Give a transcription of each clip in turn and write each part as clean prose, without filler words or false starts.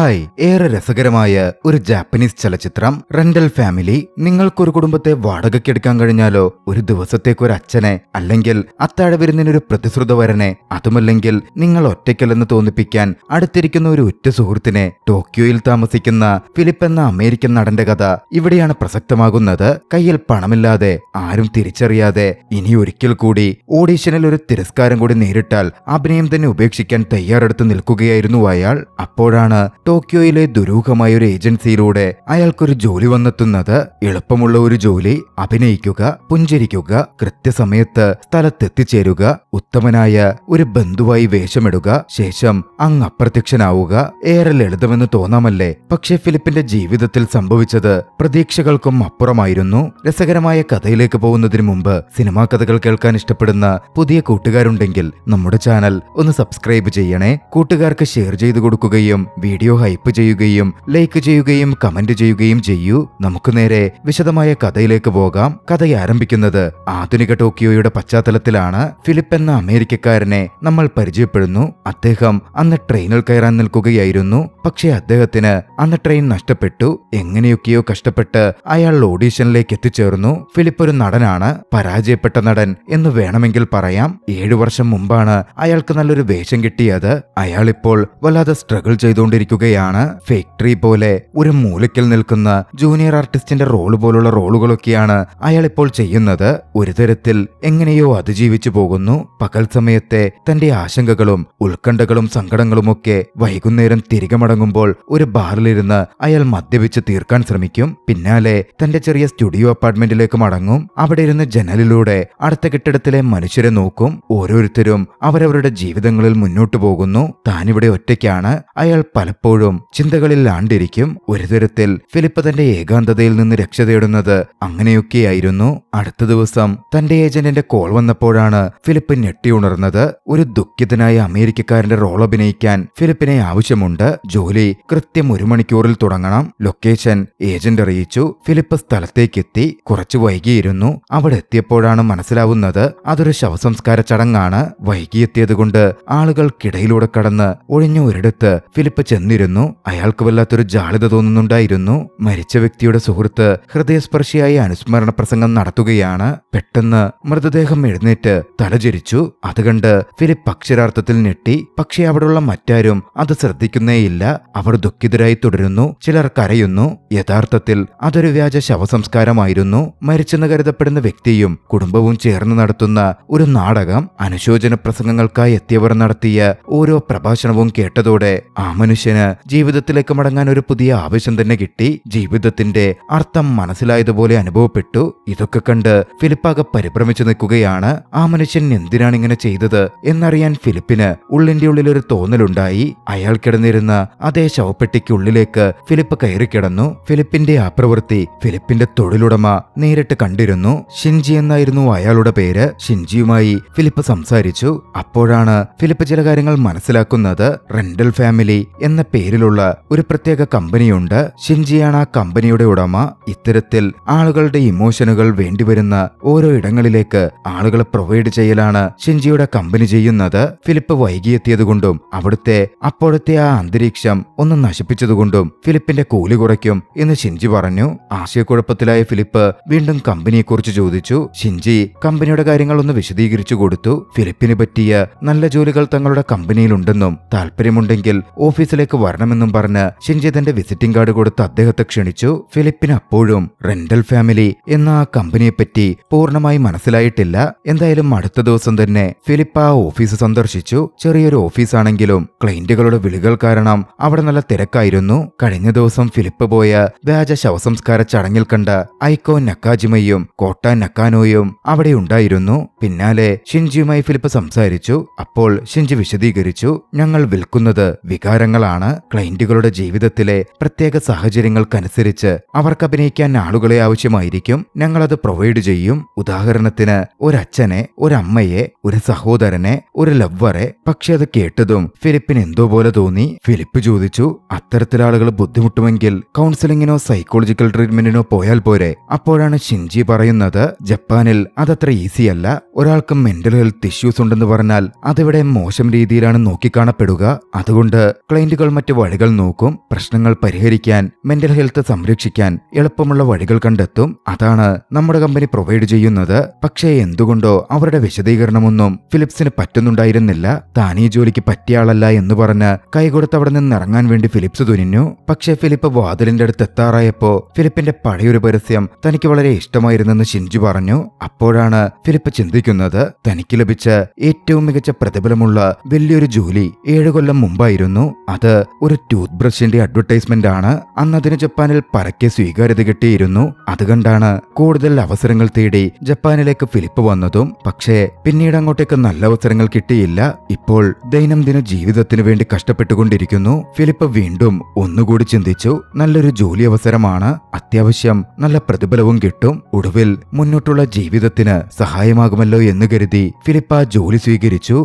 Hi, ഏറെ രസകരമായ ഒരു ജാപ്പനീസ് ചലച്ചിത്രം റെന്റൽ ഫാമിലി. നിങ്ങൾക്കൊരു കുടുംബത്തെ വാടകയ്ക്കെടുക്കാൻ കഴിഞ്ഞാലോ? ഒരു ദിവസത്തേക്ക് ഒരു അച്ഛനെ, അല്ലെങ്കിൽ അത്താഴ വിരുന്നിനൊരു പ്രതിശ്രുത വരനെ, അതുമല്ലെങ്കിൽ നിങ്ങൾ ഒറ്റയ്ക്കല്ലെന്ന് തോന്നിപ്പിക്കാൻ അടുത്തിരിക്കുന്ന ഒരു ഉറ്റ സുഹൃത്തിനെ. ടോക്കിയോയിൽ താമസിക്കുന്ന ഫിലിപ്പ് എന്ന അമേരിക്കൻ നടന്റെ കഥ ഇവിടെയാണ് പ്രസക്തമാകുന്നത്. കയ്യിൽ പണമില്ലാതെ, ആരും തിരിച്ചറിയാതെ, ഇനി ഒരിക്കൽ കൂടി ഓഡീഷനിൽ ഒരു തിരസ്കാരം കൂടി നേരിട്ടാൽ അഭിനയം തന്നെ ഉപേക്ഷിക്കാൻ തയ്യാറെടുത്ത് നിൽക്കുകയായിരുന്നു അയാൾ. അപ്പോഴാണ് ടോക്കിയോയിലെ ദുരൂഹമായ ഒരു ഏജൻസിയിലൂടെ അയാൾക്കൊരു ജോലി വന്നെത്തുന്നത്. എളുപ്പമുള്ള ഒരു ജോലി: അഭിനയിക്കുക, പുഞ്ചിരിക്കുക, കൃത്യസമയത്ത് സ്ഥലത്തെത്തിച്ചേരുക, ഉത്തമനായ ഒരു ബന്ധുവായി വേഷമിടുക, ശേഷം അങ്ങ് അപ്രത്യക്ഷനാവുക. ഏറെ ലളിതമെന്ന് തോന്നാമല്ലേ? പക്ഷേ ഫിലിപ്പിന്റെ ജീവിതത്തിൽ സംഭവിച്ചത് പ്രതീക്ഷകൾക്കും അപ്പുറമായിരുന്നു. രസകരമായ കഥയിലേക്ക് പോകുന്നതിന് മുമ്പ് സിനിമാ കഥകൾ കേൾക്കാൻ ഇഷ്ടപ്പെടുന്ന പുതിയ കൂട്ടുകാരുണ്ടെങ്കിൽ നമ്മുടെ ചാനൽ ഒന്ന് സബ്സ്ക്രൈബ് ചെയ്യണേ. കൂട്ടുകാർക്ക് ഷെയർ ചെയ്തു കൊടുക്കുകയും വീഡിയോ ഹൈപ്പ് ചെയ്യുകയും ലൈക്ക് ചെയ്യുകയും കമന്റ് ചെയ്യുകയും ചെയ്യൂ. നമുക്ക് നേരെ വിശദമായ കഥയിലേക്ക് പോകാം. കഥ ആരംഭിക്കുന്നത് ആധുനിക ടോക്കിയോയുടെ പശ്ചാത്തലത്തിലാണ്. ഫിലിപ്പ് എന്ന അമേരിക്കക്കാരനെ നമ്മൾ പരിചയപ്പെടുന്നു. അദ്ദേഹം അന്ന് ട്രെയിനിൽ കയറാൻ നിൽക്കുകയായിരുന്നു. പക്ഷേ അദ്ദേഹത്തിന് അന്ന് ട്രെയിൻ നഷ്ടപ്പെട്ടു. എങ്ങനെയൊക്കെയോ കഷ്ടപ്പെട്ട് അയാൾ ഓഡീഷനിലേക്ക് എത്തിച്ചേർന്നു. ഫിലിപ്പ് ഒരു നടനാണ്, പരാജയപ്പെട്ട നടൻ എന്ന് വേണമെങ്കിൽ പറയാം. 7 വർഷം മുമ്പാണ് അയാൾക്ക് നല്ലൊരു വേഷം കിട്ടിയത്. അയാൾ ഇപ്പോൾ വല്ലാതെ സ്ട്രഗിൾ ചെയ്തുകൊണ്ടിരിക്കുകയാണ്. ഫാക്ടറി പോലെ ഒരു മൂലയ്ക്കൽ നിൽക്കുന്ന ജൂനിയർ ആർട്ടിസ്റ്റിന്റെ റോള് പോലുള്ള റോളുകളൊക്കെയാണ് അയാൾ ഇപ്പോൾ ചെയ്യുന്നത്. ഒരു തരത്തിൽ എങ്ങനെയോ അതിജീവിച്ചു പോകുന്നു. പകൽ സമയത്തെ തന്റെ ആശങ്കകളും ഉത്കണ്ഠകളും സങ്കടങ്ങളുമൊക്കെ വൈകുന്നേരം തിരികെ മടങ്ങുമ്പോൾ ഒരു ബാറിലിരുന്ന് അയാൾ മദ്യപിച്ച് തീർക്കാൻ ശ്രമിക്കും. പിന്നാലെ തന്റെ ചെറിയ സ്റ്റുഡിയോ അപ്പാർട്ട്മെന്റിലേക്ക് മടങ്ങും. അവിടെ ഇരുന്ന് ജനലിലൂടെ അടുത്ത കെട്ടിടത്തിലെ മനുഷ്യരെ നോക്കും. ഓരോരുത്തരും അവരവരുടെ ജീവിതങ്ങളിൽ മുന്നോട്ടു പോകുന്നു. താനിവിടെ ഒറ്റയ്ക്കാണ്. അയാൾ പലപ്പോഴും ചിന്തകളിൽ ആണ്ടിരിക്കും. ഒരു തരത്തിൽ ഫിലിപ്പ് തന്റെ ഏകാന്തതയിൽ നിന്ന് രക്ഷ തേടുന്നത് അങ്ങനെയൊക്കെയായിരുന്നു. അടുത്ത ദിവസം തന്റെ ഏജന്റിന്റെ കോൾ വന്നപ്പോഴാണ് ഫിലിപ്പ് ഞെട്ടിയുണർന്നത്. ഒരു ദുഃഖിതനായ അമേരിക്കക്കാരന്റെ റോൾ അഭിനയിക്കാൻ ഫിലിപ്പിനെ ആവശ്യമുണ്ട്. ജോലി കൃത്യം 1 മണിക്കൂറിൽ തുടങ്ങണം. ലൊക്കേഷൻ ഏജന്റ് അറിയിച്ചു. ഫിലിപ്പ് സ്ഥലത്തേക്കെത്തി. കുറച്ചു വൈകിയിരുന്നു. അവിടെ എത്തിയപ്പോഴാണ് മനസ്സിലാവുന്നത് അതൊരു ശവസംസ്കാര ചടങ്ങാണ്. വൈകിയെത്തിയത് കൊണ്ട് ആളുകൾക്കിടയിലൂടെ കടന്ന് ഒഴിഞ്ഞ ഒരിടത്ത് ഫിലിപ്പ് ചെന്നിരുന്നു. അയാൾക്ക് വല്ലാത്തൊരു ജാളിത തോന്നുന്നുണ്ടായിരുന്നു. മരിച്ച വ്യക്തിയുടെ സുഹൃത്ത് ഹൃദയസ്പർശിയായ അനുസ്മരണ പ്രസംഗം നടത്തുകയാണ്. പെട്ടെന്ന് മൃതദേഹം എഴുന്നേറ്റ് തലചരിച്ചു. അത് കണ്ട് ഫിലിപ്പ് അക്ഷരാർത്ഥത്തിൽ ഞെട്ടി. പക്ഷേ അവിടെയുള്ള മറ്റാരും അത് ശ്രദ്ധിക്കുന്നേയില്ല. അവർ ദുഃഖിതരായി തുടരുന്നു. ചിലർ കരയുന്നു. യഥാർത്ഥത്തിൽ അതൊരു വ്യാജ ശവസംസ്കാരമായിരുന്നു. മരിച്ചെന്ന് കരുതപ്പെടുന്ന വ്യക്തിയും കുടുംബവും ചേർന്ന് നടത്തുന്ന ഒരു നാടകം. അനുശോചന പ്രസംഗങ്ങൾക്കായി എത്തിയവർ നടത്തിയ ഓരോ പ്രഭാഷണവും കേട്ടതോടെ ആ മനുഷ്യന് ജീവിതത്തിലേക്ക് മടങ്ങാൻ ഒരു പുതിയ ആവേശം തന്നെ കിട്ടി. ജീവിതത്തിന്റെ അർത്ഥം മനസ്സിലായതുപോലെ അനുഭവപ്പെട്ടു. ഇതൊക്കെ കണ്ട് ഫിലിപ്പാകെ പരിഭ്രമിച്ചു നിൽക്കുകയാണ്. ആ മനുഷ്യൻ എന്തിനാണ് ഇങ്ങനെ ചെയ്തത് എന്നറിയാൻ ഫിലിപ്പിന് ഉള്ളിന്റെ ഉള്ളിലൊരു തോന്നലുണ്ടായി. അയാൾ കിടന്നിരുന്ന അതേ ശവപ്പെട്ടിക്കുള്ളിലേക്ക് ഫിലിപ്പ് കയറിക്കിടന്നു. ഫിലിപ്പിന്റെ ആ പ്രവൃത്തി ഫിലിപ്പിന്റെ തൊഴിലുടമ നേരിട്ട് കണ്ടിരുന്നു. ഷിൻജി എന്നായിരുന്നു അയാളുടെ പേര്. ഷിൻജിയുമായി ഫിലിപ്പ് സംസാരിച്ചു. അപ്പോഴാണ് ഫിലിപ്പ് ചില കാര്യങ്ങൾ മനസ്സിലാക്കുന്നത്. റെന്റൽ ഫാമിലി എന്ന പേരിലുള്ള ഒരു പ്രത്യേക കമ്പനിയുണ്ട്. ഷിൻജിയാണ് ആ കമ്പനിയുടെ ഉടമ. ഇത്തരത്തിൽ ആളുകളുടെ ഇമോഷനുകൾ വേണ്ടിവരുന്ന ഓരോ ഇടങ്ങളിലേക്ക് ആളുകളെ പ്രൊവൈഡ് ചെയ്യലാണ് ഷിൻജിയുടെ കമ്പനി ചെയ്യുന്നത്. ഫിലിപ്പ് വൈകിയെത്തിയതുകൊണ്ടും അവിടുത്തെ അപ്പോഴത്തെ ആ അന്തരീക്ഷം ഒന്ന് നശിപ്പിച്ചതുകൊണ്ടും ഫിലിപ്പിന്റെ കൂലി കുറയ്ക്കും എന്ന് ഷിൻജി പറഞ്ഞു. ആശയക്കുഴപ്പത്തിലായ ഫിലിപ്പ് വീണ്ടും കമ്പനിയെക്കുറിച്ച് ചോദിച്ചു. ഷിൻജി കമ്പനിയുടെ കാര്യങ്ങൾ ഒന്ന് വിശദീകരിച്ചു കൊടുത്തു. ഫിലിപ്പിന് പറ്റിയ നല്ല ജോലികൾ തങ്ങളുടെ കമ്പനിയിലുണ്ടെന്നും താല്പര്യമുണ്ടെങ്കിൽ ഓഫീസിലേക്ക് വരണമെന്നും പറഞ്ഞ് ഷിൻജി തന്റെ വിസിറ്റിംഗ് കാർഡ് കൊടുത്ത് അദ്ദേഹത്തെ ക്ഷണിച്ചു. ഫിലിപ്പിന് അപ്പോഴും റെന്റൽ ഫാമിലി എന്ന ആ കമ്പനിയെപ്പറ്റി പൂർണ്ണമായി മനസ്സിലായിട്ടില്ല. എന്തായാലും അടുത്ത ദിവസം തന്നെ ഫിലിപ്പ് ആ ഓഫീസ് സന്ദർശിച്ചു. ചെറിയൊരു ഓഫീസാണെങ്കിലും ക്ലയന്റുകളുടെ വിളികൾ കാരണം അവിടെ നല്ല തിരക്കായിരുന്നു. കഴിഞ്ഞ ദിവസം ഫിലിപ്പ് പോയ വ്യാജ ശവസംസ്കാര ചടങ്ങിൽ കണ്ട ഐക്കോ നക്കാജിമയും കോട്ട നക്കാനോയും അവിടെ ഉണ്ടായിരുന്നു. പിന്നാലെ ഷിൻജിയുമായി ഫിലിപ്പ് സംസാരിച്ചു. അപ്പോൾ ഷിൻജി വിശദീകരിച്ചു, ഞങ്ങൾ വിൽക്കുന്നത് വികാരങ്ങളാണ്. ക്ലയന്റുകളുടെ ജീവിതത്തിലെ പ്രത്യേക സാഹചര്യങ്ങൾക്കനുസരിച്ച് അവർക്ക് അഭിനയിക്കാൻ ആളുകളെ ആവശ്യമായിരിക്കും. ഞങ്ങളത് പ്രൊവൈഡ് ചെയ്യും. ഉദാഹരണത്തിന് ഒരച്ഛനെ, ഒരമ്മയെ, ഒരു സഹോദരനെ, ഒരു ലവ്വറെ. പക്ഷെ അത് കേട്ടതും ഫിലിപ്പിന് എന്തോ പോലെ തോന്നി. ഫിലിപ്പ് ചോദിച്ചു, അത്തരത്തിൽ ആളുകൾ ബുദ്ധിമുട്ടുമെങ്കിൽ കൗൺസിലിങ്ങിനോ സൈക്കോളജിക്കൽ ട്രീറ്റ്മെന്റിനോ പോയാൽ പോരെ? അപ്പോഴാണ് ഷിൻജി പറയുന്നത്, ജപ്പാനിൽ അതത്ര ഈസിയല്ല. ഒരാൾക്ക് മെന്റൽ ഹെൽത്ത് ഇഷ്യൂസ് ഉണ്ടെന്ന് പറഞ്ഞാൽ അതിവിടെ മോശം രീതിയിലാണ് നോക്കിക്കാണപ്പെടുക. അതുകൊണ്ട് ക്ലയന്റുകൾ മറ്റ് മറ്റു വഴികൾ നോക്കും. പ്രശ്നങ്ങൾ പരിഹരിക്കാൻ, മെന്റൽ ഹെൽത്ത് സംരക്ഷിക്കാൻ എളുപ്പമുള്ള വഴികൾ കണ്ടെത്തും. അതാണ് നമ്മുടെ കമ്പനി പ്രൊവൈഡ് ചെയ്യുന്നത്. പക്ഷേ എന്തുകൊണ്ടോ അവരുടെ വിശദീകരണമൊന്നും ഫിലിപ്സിന് പറ്റുന്നുണ്ടായിരുന്നില്ല. താൻ ഈ ജോലിക്ക് പറ്റിയ ആളല്ല എന്ന് പറഞ്ഞ് കൈകൊടുത്ത് അവിടെ നിന്ന് ഇറങ്ങാൻ വേണ്ടി ഫിലിപ്സ് തുനിഞ്ഞു. പക്ഷേ ഫിലിപ്പ് വാതിലിന്റെ അടുത്ത് എത്താറായപ്പോ ഫിലിപ്പിന്റെ പഴയൊരു പരസ്യം തനിക്ക് വളരെ ഇഷ്ടമായിരുന്നെന്ന് ഷിൻജു പറഞ്ഞു. അപ്പോഴാണ് ഫിലിപ്പ് ചിന്തിക്കുന്നത്, തനിക്ക് ലഭിച്ച ഏറ്റവും മികച്ച പ്രതിഫലമുള്ള വലിയൊരു ജോലി 7 കൊല്ലം മുമ്പായിരുന്നു. അത് ഒരു ടൂത്ത് ബ്രഷിന്റെ അഡ്വർടൈസ്മെന്റ് ആണ്. അന്നതിന് ജപ്പാനിൽ പരക്കെ സ്വീകാര്യത കിട്ടിയിരുന്നു. അതുകൊണ്ടാണ് കൂടുതൽ അവസരങ്ങൾ തേടി ജപ്പാനിലേക്ക് ഫിലിപ്പ് വന്നതും. പക്ഷേ പിന്നീട് അങ്ങോട്ടേക്ക് നല്ല അവസരങ്ങൾ കിട്ടിയില്ല. ഇപ്പോൾ ദൈനംദിന ജീവിതത്തിന് വേണ്ടി കഷ്ടപ്പെട്ടുകൊണ്ടിരിക്കുന്നു. ഫിലിപ്പ് വീണ്ടും ഒന്നുകൂടി ചിന്തിച്ചു, നല്ലൊരു ജോലി അവസരമാണ്, അത്യാവശ്യം നല്ല പ്രതിഫലവും കിട്ടും, ഒടുവിൽ മുന്നോട്ടുള്ള ജീവിതത്തിന് സഹായമാകുമല്ലോ എന്ന് കരുതി ഫിലിപ്പ് ആ ജോലി സ്വീകരിച്ചു.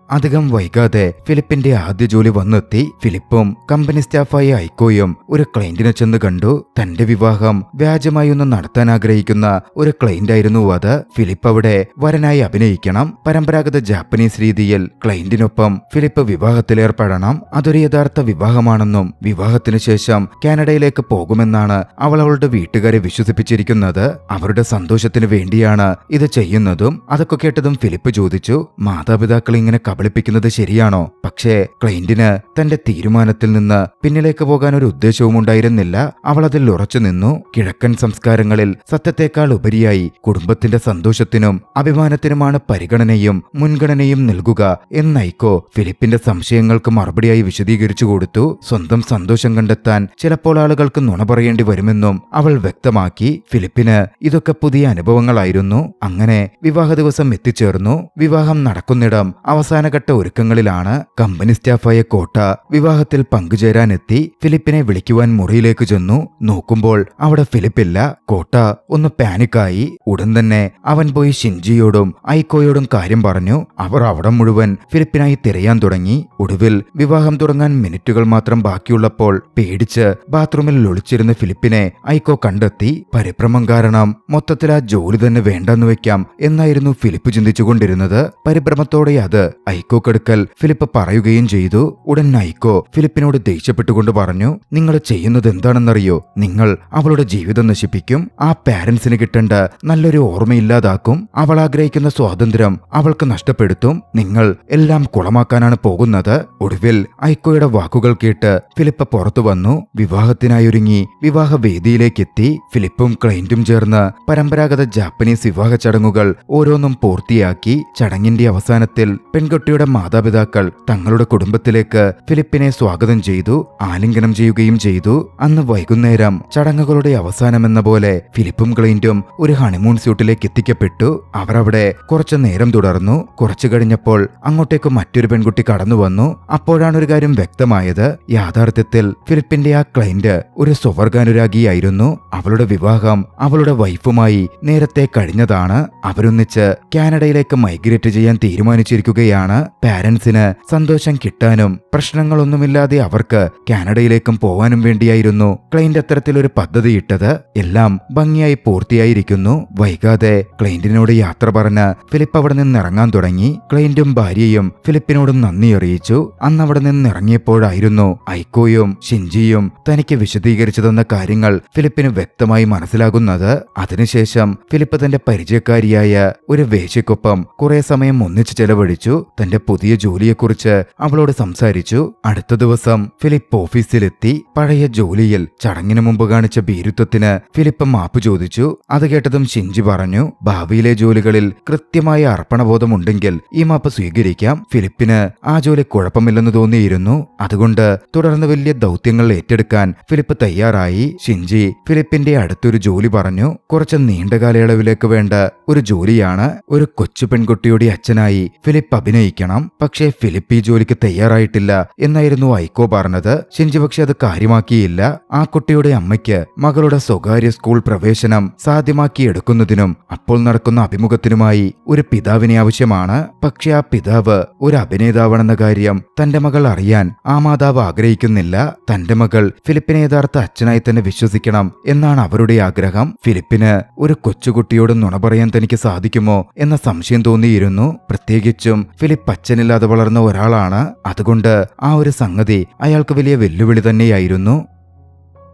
അധികം വൈകാതെ ഫിലിപ്പിന്റെ ആദ്യ ജോലി വന്നെത്തി. ഫിലിപ്പും കമ്പനി സ്റ്റാഫായ ഐക്കോയും ഒരു ക്ലയന്റിനെ ചെന്ന് കണ്ടു. തന്റെ വിവാഹം വ്യാജമായി ഒന്ന് നടത്താൻ ആഗ്രഹിക്കുന്ന ഒരു ക്ലയന്റ് ആയിരുന്നു അത്. ഫിലിപ്പ് അവിടെ വരനായി അഭിനയിക്കണം. പരമ്പരാഗത ജാപ്പനീസ് രീതിയിൽ ക്ലയന്റിനൊപ്പം ഫിലിപ്പ് വിവാഹത്തിലേർപ്പെടണം. അതൊരു യഥാർത്ഥ വിവാഹമാണെന്നും വിവാഹത്തിനു ശേഷം കാനഡയിലേക്ക് പോകുമെന്നാണ് അവൾ അവളുടെ വീട്ടുകാരെ വിശ്വസിപ്പിച്ചിരിക്കുന്നത്. അവരുടെ സന്തോഷത്തിന് വേണ്ടിയാണ് ഇത് ചെയ്യുന്നതും. അതൊക്കെ കേട്ടതും ഫിലിപ്പ് ചോദിച്ചു, മാതാപിതാക്കൾ ഇങ്ങനെ കബളിപ്പിക്കുന്നത് ശരിയാണോ? പക്ഷേ ക്ലയന്റിന് തന്റെ തീരുമാനത്തിൽ നിന്ന് പിന്നിലേക്ക് പോകാൻ ഒരു ഉദ്ദേശവും ഉണ്ടായിരുന്നില്ല. അവൾ അതിൽ ഉറച്ചു നിന്നു. കിഴക്കൻ സംസ്കാരങ്ങളിൽ സത്യത്തെക്കാൾ ഉപരിയായി കുടുംബത്തിന്റെ സന്തോഷത്തിനും അഭിമാനത്തിനുമാണ് പരിഗണനയും മുൻഗണനയും നൽകുക എന്ന് ഐക്കോ ഫിലിപ്പിന്റെ സംശയങ്ങൾക്ക് മറുപടിയായി വിശദീകരിച്ചു കൊടുത്തു. സ്വന്തം സന്തോഷം കണ്ടെത്താൻ ചിലപ്പോൾ ആളുകൾക്ക് നുണ പറയേണ്ടി വരുമെന്നും അവൾ വ്യക്തമാക്കി. ഫിലിപ്പിന് ഇതൊക്കെ പുതിയ അനുഭവങ്ങളായിരുന്നു. അങ്ങനെ വിവാഹ ദിവസം എത്തിച്ചേർന്നു. വിവാഹം നടക്കുന്നിടം അവസാനഘട്ട ഒരുക്കങ്ങളിലാണ്. കമ്പനി സ്റ്റാഫായ കോട്ട വിവാഹത്തിൽ പങ്കുചേരാനെത്തി. ഫിലിപ്പിനെ വിളിക്കുവാൻ മുറിയിലേക്ക് ചെന്നു. നോക്കുമ്പോൾ അവിടെ ഫിലിപ്പില്ല. കോട്ട ഒന്ന് പാനിക്കായി. ഉടൻ തന്നെ അവൻ പോയി ഷിൻജിയോടും ഐക്കോയോടും കാര്യം പറഞ്ഞു. അവർ അവിടെ മുഴുവൻ ഫിലിപ്പിനായി തിരയാൻ തുടങ്ങി. ഒടുവിൽ വിവാഹം തുടങ്ങാൻ മിനിറ്റുകൾ മാത്രം ബാക്കിയുള്ളപ്പോൾ പേടിച്ച് ബാത്റൂമിൽ ഒളിച്ചിരുന്ന ഫിലിപ്പിനെ ഐക്കോ കണ്ടെത്തി. പരിഭ്രമം കാരണം മൊത്തത്തിൽ ആ ജോലി തന്നെ വേണ്ടെന്ന് വെക്കാം എന്നായിരുന്നു ഫിലിപ്പ് ചിന്തിച്ചുകൊണ്ടിരുന്നത്. പരിഭ്രമത്തോടെ അത് ഐക്കോക്കടുക്കൽ ഫിലിപ്പ് പറയുകയും ചെയ്തു. ഉടൻ ഐക്കോ ഫിലിപ്പിനോട് ദേഷ്യപ്പെട്ടുകൊണ്ട് പറഞ്ഞു, നിങ്ങൾ ചെയ്യുന്നത് എന്താണെന്നറിയോ? നിങ്ങൾ അവളുടെ ജീവിതം നശിപ്പിക്കും. ആ പാരന്റ്സിന് കിട്ടേണ്ട നല്ലൊരു ഓർമ്മയില്ലാതാക്കും. അവൾ ആഗ്രഹിക്കുന്ന സ്വാതന്ത്ര്യം അവൾക്ക് നഷ്ടപ്പെടുത്തും. നിങ്ങൾ എല്ലാം കുളമാക്കാനാണ് പോകുന്നത്. ഒടുവിൽ ഐക്കോയുടെ വാക്കുകൾ കേട്ട് ഫിലിപ്പ് പുറത്തു വന്നു. വിവാഹത്തിനായൊരുങ്ങി വിവാഹവേദിയിലേക്കെത്തി. ഫിലിപ്പും ക്ലയന്റും ചേർന്ന് പരമ്പരാഗത ജാപ്പനീസ് വിവാഹ ചടങ്ങുകൾ ഓരോന്നും പൂർത്തിയാക്കി. ചടങ്ങിന്റെ അവസാനത്തിൽ പെൺകുട്ടിയുടെ മാതാപിതാക്കൾ തങ്ങളുടെ കുടുംബത്തിലേക്ക് ഫിലിപ്പിനെ സ്വാഗതം ചെയ്തു, ആലിംഗനം ചെയ്യുകയും ചെയ്തു. അന്ന് വൈകുന്നേരം ചടങ്ങുകളുടെ അവസാനമെന്ന പോലെ ഫിലിപ്പും ക്ലയന്റും ഒരു ഹണിമൂൺ സ്യൂട്ടിലേക്ക് എത്തിക്കപ്പെട്ടു. അവർ അവിടെ കുറച്ചു നേരം തുടർന്നു. കുറച്ചു കഴിഞ്ഞപ്പോൾ അങ്ങോട്ടേക്ക് മറ്റൊരു പെൺകുട്ടി കടന്നു വന്നു. അപ്പോഴാണ് ഒരു കാര്യം വ്യക്തമായത്. യാഥാർത്ഥ്യത്തിൽ ഫിലിപ്പിന്റെ ആ ക്ലയന്റ് ഒരു സ്വവർഗാനുരാഗിയായിരുന്നു. അവളുടെ വിവാഹം അവളുടെ വൈഫുമായി നേരത്തെ കഴിഞ്ഞതാണ്. അവരൊന്നിച്ച് കാനഡയിലേക്ക് മൈഗ്രേറ്റ് ചെയ്യാൻ തീരുമാനിച്ചിരിക്കുകയാണ്. പാരന്റ്സിന് സന്തോഷം കിട്ടാനും പ്രശ്നങ്ങളൊന്നുമില്ലാതെ അവർക്ക് കാനഡയിലേക്കും പോവാനും വേണ്ടിയായിരുന്നു ക്ലയന്റ് അത്തരത്തിലൊരു പദ്ധതിയിട്ടത്. എല്ലാം ഭംഗിയായി പൂർത്തിയായിരിക്കുന്നു. വൈകാതെ ക്ലയന്റിനോട് യാത്ര പറഞ്ഞ് ഫിലിപ്പ് അവിടെ നിന്ന് ഇറങ്ങാൻ തുടങ്ങി. ക്ലയന്റും ഭാര്യയും ഫിലിപ്പിനോടും നന്ദി അറിയിച്ചു. അന്ന് അവിടെ നിന്ന് ഇറങ്ങിയപ്പോഴായിരുന്നു ഐക്കോയും ഷിൻജിയും തനിക്ക് വിശദീകരിച്ചു തന്ന കാര്യങ്ങൾ ഫിലിപ്പിന് വ്യക്തമായി മനസ്സിലാകുന്നത്. അതിനുശേഷം ഫിലിപ്പ് തന്റെ പരിചയക്കാരിയായ ഒരു വേശ്യക്കൊപ്പം കുറെ സമയം ഒന്നിച്ചു ചെലവഴിച്ചു. തന്റെ പുതിയ ജോലിയെക്കുറിച്ച് അവളോട് സംസാരിച്ചു. അടുത്ത ദിവസം ഫിലിപ്പ് ഓഫീസിലെത്തി. പഴയ ജോലിയിൽ ചടങ്ങിന് മുമ്പ് കാണിച്ച ഭീരുത്വത്തിന് ഫിലിപ്പ് മാപ്പ് ചോദിച്ചു. അത് കേട്ടതും ഷിൻജി പറഞ്ഞു, ഭാവിയിലെ ജോലികളിൽ കൃത്യമായ അർപ്പണബോധമുണ്ടെങ്കിൽ ഈ മാപ്പ് സ്വീകരിക്കാം. ഫിലിപ്പിന് ആ ജോലി കുഴപ്പമില്ലെന്ന് തോന്നിയിരുന്നു. അതുകൊണ്ട് തുടർന്ന് വലിയ ദൗത്യങ്ങൾ ഏറ്റെടുക്കാൻ ഫിലിപ്പ് തയ്യാറായി. ഷിൻജി ഫിലിപ്പിന്റെ അടുത്തൊരു ജോലി പറഞ്ഞു. കുറച്ച് നീണ്ട കാലയളവിലേക്ക് വേണ്ട ഒരു ജോലിയാണ്. ഒരു കൊച്ചു പെൺകുട്ടിയുടെ അച്ഛനായി ഫിലിപ്പ് അഭിനയിക്കണം. പക്ഷേ ഫിലിപ്പ് ഈ ജോലിക്ക് തയ്യാറായിട്ടില്ല എന്നായിരുന്നു ഐക്കോ പറഞ്ഞത്. ഷിൻജി പക്ഷെ അത് കാര്യമാക്കിയില്ല. ആ കുട്ടിയുടെ അമ്മയ്ക്ക് മകളുടെ സ്വകാര്യ സ്കൂൾ പ്രവേശനം സാധ്യമാക്കിയെടുക്കുന്നതിനും അപ്പോൾ നടക്കുന്ന അഭിമുഖത്തിനുമായി ഒരു പിതാവിനെ ആവശ്യമാണ്. പക്ഷെ ആ പിതാവ് ഒരു അഭിനേതാവാണെന്ന കാര്യം തന്റെ മകൾ അറിയാൻ ആ മാതാവ് ആഗ്രഹിക്കുന്നില്ല. തന്റെ മകൾ ഫിലിപ്പിനെ യഥാർത്ഥ അച്ഛനായി തന്നെ വിശ്വസിക്കണം എന്നാണ് അവരുടെ ആഗ്രഹം. ഫിലിപ്പിന് ഒരു കൊച്ചുകുട്ടിയോട് നുണ പറയാൻ തനിക്ക് സാധിക്കുമോ എന്ന സംശയം തോന്നിയിരുന്നു. പ്രത്യേകിച്ചും ഫിലിപ്പ് ഫിലിപ്പ് അച്ഛനില്ലാതെ വളർന്ന ഒരാളാണ്. അതുകൊണ്ട് ആ ഒരു സംഗതി അയാൾക്ക് വലിയ വെല്ലുവിളി തന്നെയായിരുന്നു.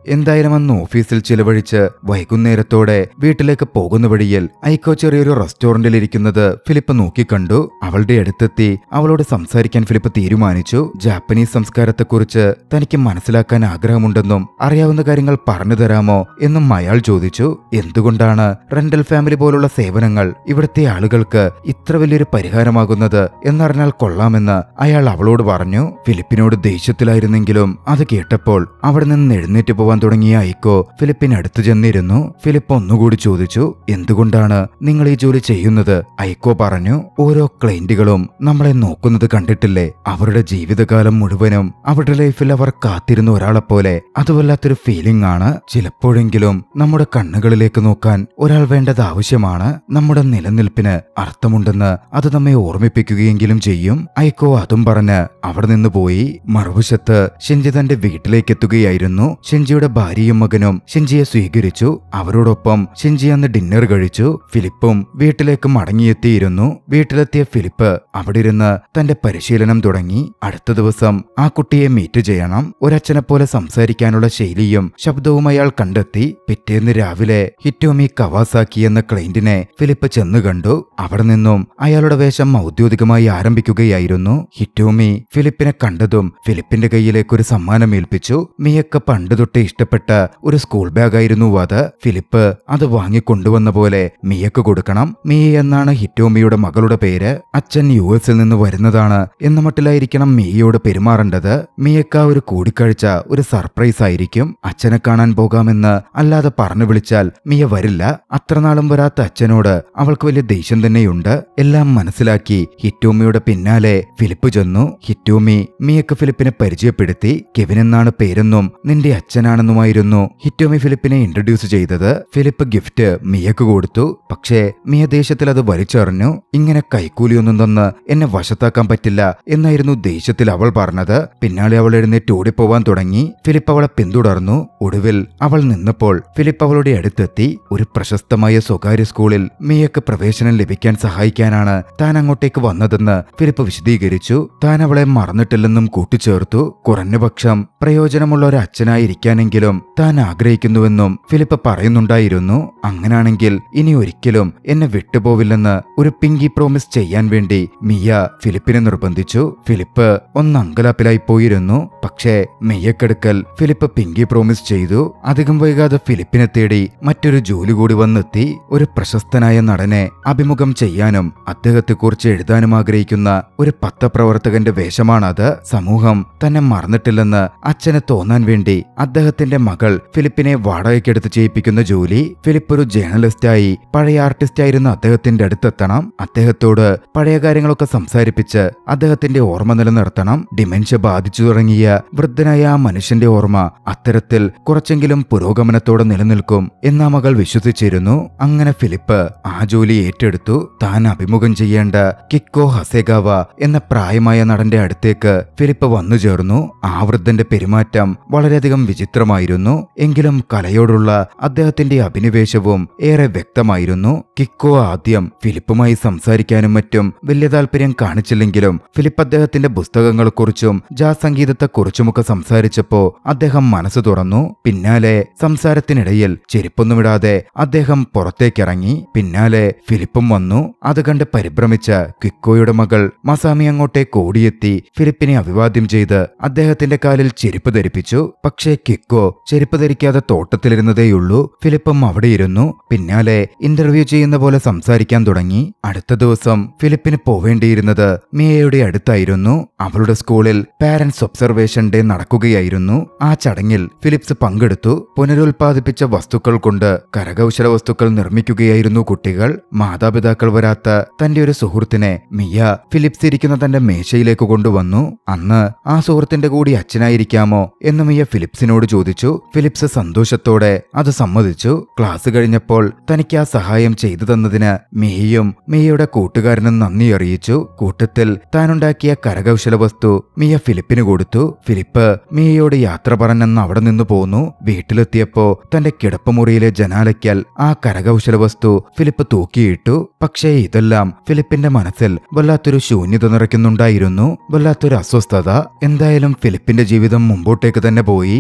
എന്തായാലും അന്ന് ഓഫീസിൽ ചിലവഴിച്ച് വൈകുന്നേരത്തോടെ വീട്ടിലേക്ക് പോകുന്ന വഴിയിൽ ഐക്കോ ചെറിയൊരു റെസ്റ്റോറന്റിലിരിക്കുന്നത് ഫിലിപ്പ് നോക്കിക്കണ്ടു. അവളുടെ അടുത്തെത്തി അവളോട് സംസാരിക്കാൻ ഫിലിപ്പ് തീരുമാനിച്ചു. ജാപ്പനീസ് സംസ്കാരത്തെക്കുറിച്ച് തനിക്ക് മനസ്സിലാക്കാൻ ആഗ്രഹമുണ്ടെന്നും അറിയാവുന്ന കാര്യങ്ങൾ പറഞ്ഞു തരാമോ എന്നും അയാൾ ചോദിച്ചു. എന്തുകൊണ്ടാണ് റെന്റൽ ഫാമിലി പോലുള്ള സേവനങ്ങൾ ഇവിടുത്തെ ആളുകൾക്ക് ഇത്ര വലിയൊരു പരിഹാരമാകുന്നത് എന്നറിഞ്ഞാൽ കൊള്ളാമെന്ന് അയാൾ അവളോട് പറഞ്ഞു. ഫിലിപ്പിനോട് ദേഷ്യത്തിലായിരുന്നെങ്കിലും അത് കേട്ടപ്പോൾ അവിടെ നിന്ന് എഴുന്നേറ്റ് പോവാൻ തുടങ്ങിയ ഐക്കോ ഫിലിപ്പിനടുത്ത് ചെന്നിരുന്നു. ഫിലിപ്പ് ഒന്നുകൂടി ചോദിച്ചു, എന്തുകൊണ്ടാണ് നിങ്ങൾ ഈ ജോലി ചെയ്യുന്നത്? ഐക്കോ പറഞ്ഞു, ഓരോ ക്ലയന്റുകളും നമ്മളെ നോക്കുന്നത് കണ്ടിട്ടില്ലേ? അവരുടെ ജീവിതകാലം മുഴുവനും അവരുടെ ലൈഫിൽ അവർ കാത്തിരുന്ന ഒരാളെപ്പോലെ. അത് വല്ലാത്തൊരു ഫീലിംഗ് ആണ്. ചിലപ്പോഴെങ്കിലും നമ്മുടെ കണ്ണുകളിലേക്ക് നോക്കാൻ ഒരാൾ വേണ്ടത് ആവശ്യമാണ്. നമ്മുടെ നിലനിൽപ്പിന് അർത്ഥമുണ്ടെന്ന് അത് നമ്മെ ഓർമ്മിപ്പിക്കുകയെങ്കിലും ചെയ്യും. ഐക്കോ അതും പറഞ്ഞ് അവിടെ നിന്ന് പോയി. മറുവശത്ത് ഷിൻജി തന്റെ വീട്ടിലേക്ക് എത്തുകയായിരുന്നു. ഷിൻജിയുടെ ഭാര്യയും മകനും ഷിൻജിയെ സ്വീകരിച്ചു. അവരോടൊപ്പം ഷിൻജി അന്ന് ഡിന്നർ കഴിച്ചു. ഫിലിപ്പും വീട്ടിലേക്ക് മടങ്ങിയെത്തിയിരുന്നു. വീട്ടിലെത്തിയ ഫിലിപ്പ് അവിടെ ഇരുന്ന് തന്റെ പരിശീലനം തുടങ്ങി. അടുത്ത ദിവസം ആ കുട്ടിയെ മീറ്റ് ചെയ്യണം. ഒരച്ഛനെ പോലെ സംസാരിക്കാനുള്ള ശൈലിയും ശബ്ദവും അയാൾ കണ്ടെത്തി. പിറ്റേന്ന് രാവിലെ ഹിറ്റോമി കവാസാക്കി എന്ന ക്ലയന്റിനെ ഫിലിപ്പ് ചെന്ന് കണ്ടു. അവിടെ നിന്നും അയാളുടെ വേഷം ഔദ്യോഗികമായി ആരംഭിക്കുകയായിരുന്നു. ഹിറ്റോമി ഫിലിപ്പിനെ കണ്ടതും ഫിലിപ്പിന്റെ കയ്യിലേക്ക് ഒരു സമ്മാനം ഏൽപ്പിച്ചു. മിയക്ക് പണ്ട് തൊട്ടേ ഇഷ്ടപ്പെട്ട ഒരു സ്കൂൾ ബാഗായിരുന്നു അത്. ഫിലിപ്പ് അത് വാങ്ങിക്കൊണ്ടുവന്ന പോലെ മിയക്ക് കൊടുക്കണം. മിയ എന്നാണ് ഹിറ്റോമിയുടെ മകളുടെ പേര്. അച്ഛൻ US-ൽ നിന്ന് വരുന്നതാണ് എന്ന മട്ടിലായിരിക്കണം മിയയോട് പെരുമാറേണ്ടത്. മിയക്ക് ഒരു കൂടിക്കാഴ്ച ഒരു സർപ്രൈസ് ആയിരിക്കും. അച്ഛനെ കാണാൻ പോകാമെന്ന് അല്ലാതെ പറഞ്ഞു വിളിച്ചാൽ മിയ വരില്ല. അത്രനാളും വരാത്ത അച്ഛനോട് അവൾക്ക് വലിയ ദേഷ്യം തന്നെയുണ്ട്. എല്ലാം മനസ്സിലാക്കി ഹിറ്റോമിയുടെ പിന്നാലെ ഫിലിപ്പ് ചെന്നു. ഹിറ്റോമി മിയക്ക് ഫിലിപ്പിനെ പരിചയപ്പെടുത്തി. കെവിൻ എന്നാണ് പേരെന്നും നിന്റെ അച്ഛനാണെന്നുമായിരുന്നു ഹിറ്റോമി ഫിലിപ്പിനെ ഇൻട്രൊഡ്യൂസ് ചെയ്തത്. ഫിലിപ്പ് ഗിഫ്റ്റ് മിയക്ക് കൊടുത്തു. പക്ഷേ മിയ ദേഷ്യത്തിൽ അത് വലിച്ചെറിഞ്ഞു. ഇങ്ങനെ കൈക്കൂലിയൊന്നും തന്ന് എന്നെ വശത്താക്കാൻ പറ്റില്ല എന്നായിരുന്നു ദേഷ്യത്തിൽ അവൾ പറഞ്ഞത്. പിന്നാലെ അവൾ എഴുന്നേറ്റ് ഓടിപ്പോവാൻ തുടങ്ങി. ഫിലിപ്പ് അവളെ പിന്തുടർന്നു. ഒടുവിൽ അവൾ നിന്നപ്പോൾ ഫിലിപ്പ് അവളുടെ അടുത്തെത്തി. ഒരു പ്രശസ്തമായ സ്വകാര്യ സ്കൂളിൽ മിയക്ക് പ്രവേശനം ലഭിക്കാൻ സഹായിക്കാനാണ് താൻ അങ്ങോട്ടേക്ക് വന്നതെന്ന് ഫിലിപ്പ് വിശദീകരിച്ചു. താൻ അവളെ മറന്നിട്ടില്ലെന്നും കൂട്ടിച്ചേർത്തു. കുറഞ്ഞപക്ഷം പ്രയോജനമുള്ള ഒരു അച്ഛനായിരിക്കാനെങ്കിലും താൻ ആഗ്രഹിക്കുന്നുവെന്നും ഫിലിപ്പ് പറയുന്നുണ്ടായിരുന്നു. അങ്ങനാണെങ്കിൽ ഇനി ഒരിക്കലും എന്നെ വിട്ടുപോവില്ലെന്ന് ഒരു പിങ്കി പ്രോമിസ് ചെയ്യാൻ വേണ്ടി മിയ ഫിലിപ്പിനെ നിർബന്ധിച്ചു. ഫിലിപ്പ് ഒന്ന് അങ്കലാപ്പിലായി പോയിരുന്നു. പക്ഷേ മിയക്കെടുക്കൽ ഫിലിപ്പ് പിങ്കി പ്രോമിസ് ചെയ്തു. അധികം വൈകാതെ ഫിലിപ്പിനെ തേടി മറ്റൊരു ജോലി കൂടി വന്നെത്തി. ഒരു പ്രശസ്തനായ നടനെ അഭിമുഖം ചെയ്യാനും അദ്ദേഹത്തെക്കുറിച്ച് എഴുതാനും ആഗ്രഹിക്കുന്ന ഒരു പത്രപ്രവർത്തകന്റെ വേഷമാണത്. സമൂഹം തന്നെ മറന്നിട്ടില്ലെന്ന് അച്ഛന് തോന്നാൻ വേണ്ടി അദ്ദേഹത്തിന്റെ മകൾ ഫിലിപ്പിനെ വാടകയ്ക്കെടുത്ത് ചെയ്യിപ്പിക്കുന്ന ജോലി. ഫിലിപ്പ് ഒരു ജേർണലിസ്റ്റായി പഴയ ആർട്ടിസ്റ്റായിരുന്ന അദ്ദേഹത്തിന്റെ അടുത്തെത്തണം. അദ്ദേഹത്തോട് പഴയ കാര്യങ്ങളൊക്കെ സംസാരിപ്പിച്ച് അദ്ദേഹത്തിന്റെ ഓർമ്മ നിലനിർത്തണം. ഡിമെൻഷ്യ ബാധിച്ചു തുടങ്ങിയ വൃദ്ധനായ ആ മനുഷ്യന്റെ ഓർമ്മ അത്തരത്തിൽ കുറച്ചെങ്കിലും പുരോഗമനത്തോടെ നിലനിൽക്കും എന്ന മകൾ വിശ്വസിച്ചിരുന്നു. അങ്ങനെ ഫിലിപ്പ് ആ ജോലി ഏറ്റെടുത്തു. താൻ അഭിമുഖം ചെയ്യേണ്ട കിക്കോ ഹസെഗാവ എന്ന പ്രായമായ നടന്റെ അടുത്തേക്ക് ഫിലിപ്പ് വന്നു ചേർന്നു. ആ വൃദ്ധന്റെ പെരുമാറ്റം വളരെയധികം വിചിത്രമായിരുന്നു. എങ്കിലും കലയോടുള്ള അദ്ദേഹത്തിന്റെ അഭിനിവേശവും ഏറെ വ്യക്തമായിരുന്നു. കിക്കോ ആദ്യം ഫിലിപ്പുമായി സംസാരിക്കാനും മറ്റും വലിയ താല്പര്യം കാണിച്ചില്ലെങ്കിലും ഫിലിപ്പ് അദ്ദേഹത്തിന്റെ പുസ്തകങ്ങളെക്കുറിച്ചും ജാസ് സംഗീതത്തെക്കുറിച്ചുമൊക്കെ സംസാരിച്ചപ്പോ അദ്ദേഹം മനസ്സ് തുറന്നു. പിന്നാലെ സംസാരത്തിനിടയിൽ ചെരുപ്പൊന്നുമിടാതെ അദ്ദേഹം പുറത്തേക്കിറങ്ങി. പിന്നാലെ ഫിലിപ്പും വന്നു. അത് കണ്ട് പരിഭ്രമിച്ച കിക്കോയുടെ മകൾ മസാമി അങ്ങോട്ടേക്ക് ഓടിയെത്തി ഫിലിപ്പിനെ അഭിവാദ്യം ചെയ്ത് അദ്ദേഹത്തിന്റെ കാലിൽ ചെരുപ്പ് ധരിപ്പിച്ചു. പക്ഷേ കിക്കോ ചെരുപ്പ് ധരിക്കാതെ തോട്ടത്തിലിരുന്നതേയുള്ളൂ. ഫിലിപ്പും അവിടെയിരുന്നു. പിന്നാലെ ഇന്റർവ്യൂ ചെയ്യുന്ന പോലെ സംസാരിക്കാൻ തുടങ്ങി. അടുത്ത ദിവസം ഫിലിപ്പിന് പോവേണ്ടിയിരുന്നത് മിയയുടെ അടുത്തായിരുന്നു. അവളുടെ സ്കൂളിൽ പാരന്റ്സ് ഒബ്സർവേഷൻ ഡേ നടക്കുകയായിരുന്നു. ആ ചടങ്ങിൽ ഫിലിപ്സ് പങ്കെടുത്തു. പുനരുൽപാദിപ്പിച്ച വസ്തുക്കൾ കൊണ്ട് കരകൗശല വസ്തുക്കൾ നിർമ്മിക്കുകയായിരുന്നു കുട്ടികൾ. മാതാപിതാക്കൾ വരാത്ത തന്റെ ഒരു സുഹൃത്തിനെ മിയ ഫിലിപ്സ് ഇരിക്കുന്ന തന്റെ മേശയിലേക്ക് കൊണ്ടുവന്നു. അന്ന് ആ സുഹൃത്തിന്റെ കൂടി അച്ഛനായിരിക്കാമോ എന്ന് മിയ ഫിലിപ്സിനോട് ചോദിച്ചു. ഫിലിപ്സ് സന്തോഷത്തോടെ അത് സമ്മതിച്ചു. ക്ലാസ് കഴിഞ്ഞപ്പോൾ തനിക്ക് ആ സഹായം ചെയ്തു തന്നതിന് മിയയും മിയയുടെ കൂട്ടുകാരനും നന്ദി അറിയിച്ചു. കൂട്ടത്തിൽ താനുണ്ടാക്കിയ കരകൗശല വസ്തു മിയ ഫിലിപ്പിന് കൊടുത്തു. ഫിലിപ്പ് മിയയോട് യാത്ര പറഞ്ഞെന്ന് അവിടെ നിന്ന് പോന്നു. വീട്ടിലെത്തിയപ്പോ തന്റെ കിടപ്പുമുറിയിലെ ജനാലയ്ക്കൽ ആ കരകൗശല വസ്തു ഫിലിപ്പ് തൂക്കിയിട്ടു. പക്ഷേ ഇതെല്ലാം ഫിലിപ്പിന്റെ മനസ്സിൽ വല്ലാത്തൊരു ശൂന്യത നിറയ്ക്കുന്നുണ്ടായിരുന്നു, വല്ലാത്തൊരു അസ്വസ്ഥത. എന്തായാലും ഫിലിപ്പിന്റെ ജീവിതം മുമ്പോട്ടേക്ക് തന്നെ പോയി.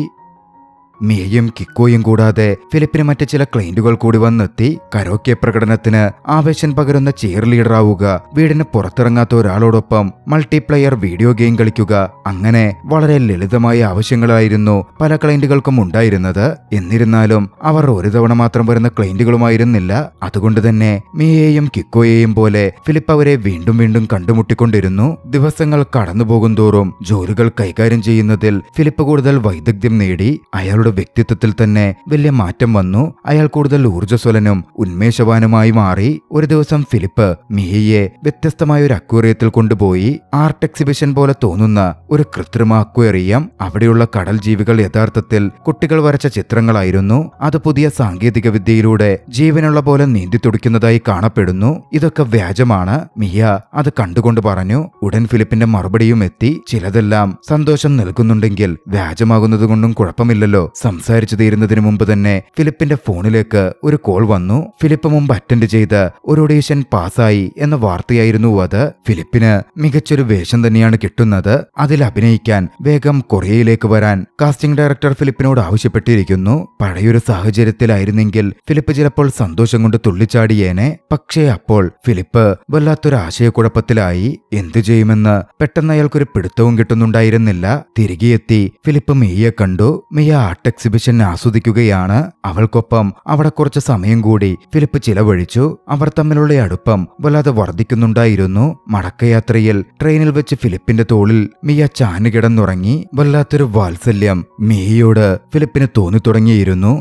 മിയയും കിക്കോയും കൂടാതെ ഫിലിപ്പിന് മറ്റ് ചില ക്ലയന്റുകൾ കൂടി വന്നെത്തി. കരോക്കെ പ്രകടനത്തിന് ആവേശം പകരുന്ന ചെയർ ലീഡറാവുക, വീടിന് പുറത്തിറങ്ങാത്ത ഒരാളോടൊപ്പം മൾട്ടിപ്ലെയർ വീഡിയോ ഗെയിം കളിക്കുക, അങ്ങനെ വളരെ ലളിതമായ ആവശ്യങ്ങളായിരുന്നു പല ക്ലയന്റുകൾക്കും ഉണ്ടായിരുന്നത്. എന്നിരുന്നാലും അവർ ഒരു തവണ മാത്രം വരുന്ന ക്ലയന്റുകളുമായിരുന്നില്ല. അതുകൊണ്ട് തന്നെ മിയയെയും കിക്കോയെയും പോലെ ഫിലിപ്പ് അവരെ വീണ്ടും വീണ്ടും കണ്ടുമുട്ടിക്കൊണ്ടിരുന്നു. ദിവസങ്ങൾ കടന്നുപോകും തോറും ജോലികൾ കൈകാര്യം ചെയ്യുന്നതിൽ ഫിലിപ്പ് കൂടുതൽ വൈദഗ്ധ്യം നേടി. അയാളുടെ വ്യക്തിത്വത്തിൽ തന്നെ വലിയ മാറ്റം വന്നു. അയാൾ കൂടുതൽ ഊർജ്ജസ്വലനും ഉന്മേഷവാനുമായി മാറി. ഒരു ദിവസം ഫിലിപ്പ് മിയയെ വ്യത്യസ്തമായ ഒരു അക്വേറിയത്തിൽ കൊണ്ടുപോയി. ആർട്ട് എക്സിബിഷൻ പോലെ തോന്നുന്ന ഒരു കൃത്രിമ അക്വേറിയം. അവിടെയുള്ള കടൽ ജീവികൾ യഥാർത്ഥത്തിൽ കുട്ടികൾ വരച്ച ചിത്രങ്ങളായിരുന്നു. അത് പുതിയ സാങ്കേതിക വിദ്യയിലൂടെ ജീവനുള്ള പോലെ നീന്തി തുടിക്കുന്നതായി കാണപ്പെടുന്നു. ഇതൊക്കെ വ്യാജമാണ്, മിയ അത് കണ്ടുകൊണ്ട് പറഞ്ഞു. ഉടൻ ഫിലിപ്പിന്റെ മറുപടിയും എത്തി. ചിലതെല്ലാം സന്തോഷം നൽകുന്നുണ്ടെങ്കിൽ വ്യാജമാകുന്നതുകൊണ്ടും കുഴപ്പമില്ലല്ലോ. സംസാരിച്ചു തീരുന്നതിന് മുമ്പ് തന്നെ ഫിലിപ്പിന്റെ ഫോണിലേക്ക് ഒരു കോൾ വന്നു. ഫിലിപ്പ് മുമ്പ് അറ്റൻഡ് ചെയ്ത ഒരു ഓഡീഷൻ പാസ്സായി എന്ന വാർത്തയായിരുന്നു അത്. ഫിലിപ്പിന് മികച്ചൊരു വേഷം തന്നെയാണ് കിട്ടുന്നത്. അതിൽ അഭിനയിക്കാൻ വേഗം കൊറിയയിലേക്ക് വരാൻ കാസ്റ്റിംഗ് ഡയറക്ടർ ഫിലിപ്പിനോട് ആവശ്യപ്പെട്ടിരിക്കുന്നു. പഴയൊരു സാഹചര്യത്തിലായിരുന്നെങ്കിൽ ഫിലിപ്പ് ചിലപ്പോൾ സന്തോഷം കൊണ്ട് തുള്ളിച്ചാടിയേനെ. പക്ഷേ അപ്പോൾ ഫിലിപ്പ് വല്ലാത്തൊരു ആശയക്കുഴപ്പത്തിലായി. എന്തു ചെയ്യുമെന്ന് പെട്ടെന്ന് അയാൾക്കൊരു പിടുത്തവും കിട്ടുന്നുണ്ടായിരുന്നില്ല. തിരികെ എത്തി ഫിലിപ്പ് മിയയെ കണ്ടു. മിയ ആർട്ട് എക്സിബിഷൻ ആസ്വദിക്കുകയാണ്. അവൾക്കൊപ്പം അവിടെ കുറച്ച് സമയം കൂടി ഫിലിപ്പ് ചിലവഴിച്ചു. അവർ തമ്മിലുള്ള അടുപ്പം വല്ലാതെ വർദ്ധിക്കുന്നുണ്ടായിരുന്നു. മടക്കയാത്രയിൽ ട്രെയിനിൽ വെച്ച് ഫിലിപ്പിന്റെ തോളിൽ മിയ ചാഞ്ഞുകിടന്നുറങ്ങി. വല്ലാത്തൊരു വാത്സല്യം മിയയോട് ഫിലിപ്പിന് തോന്നിത്തുടങ്ങിയിരുന്നു.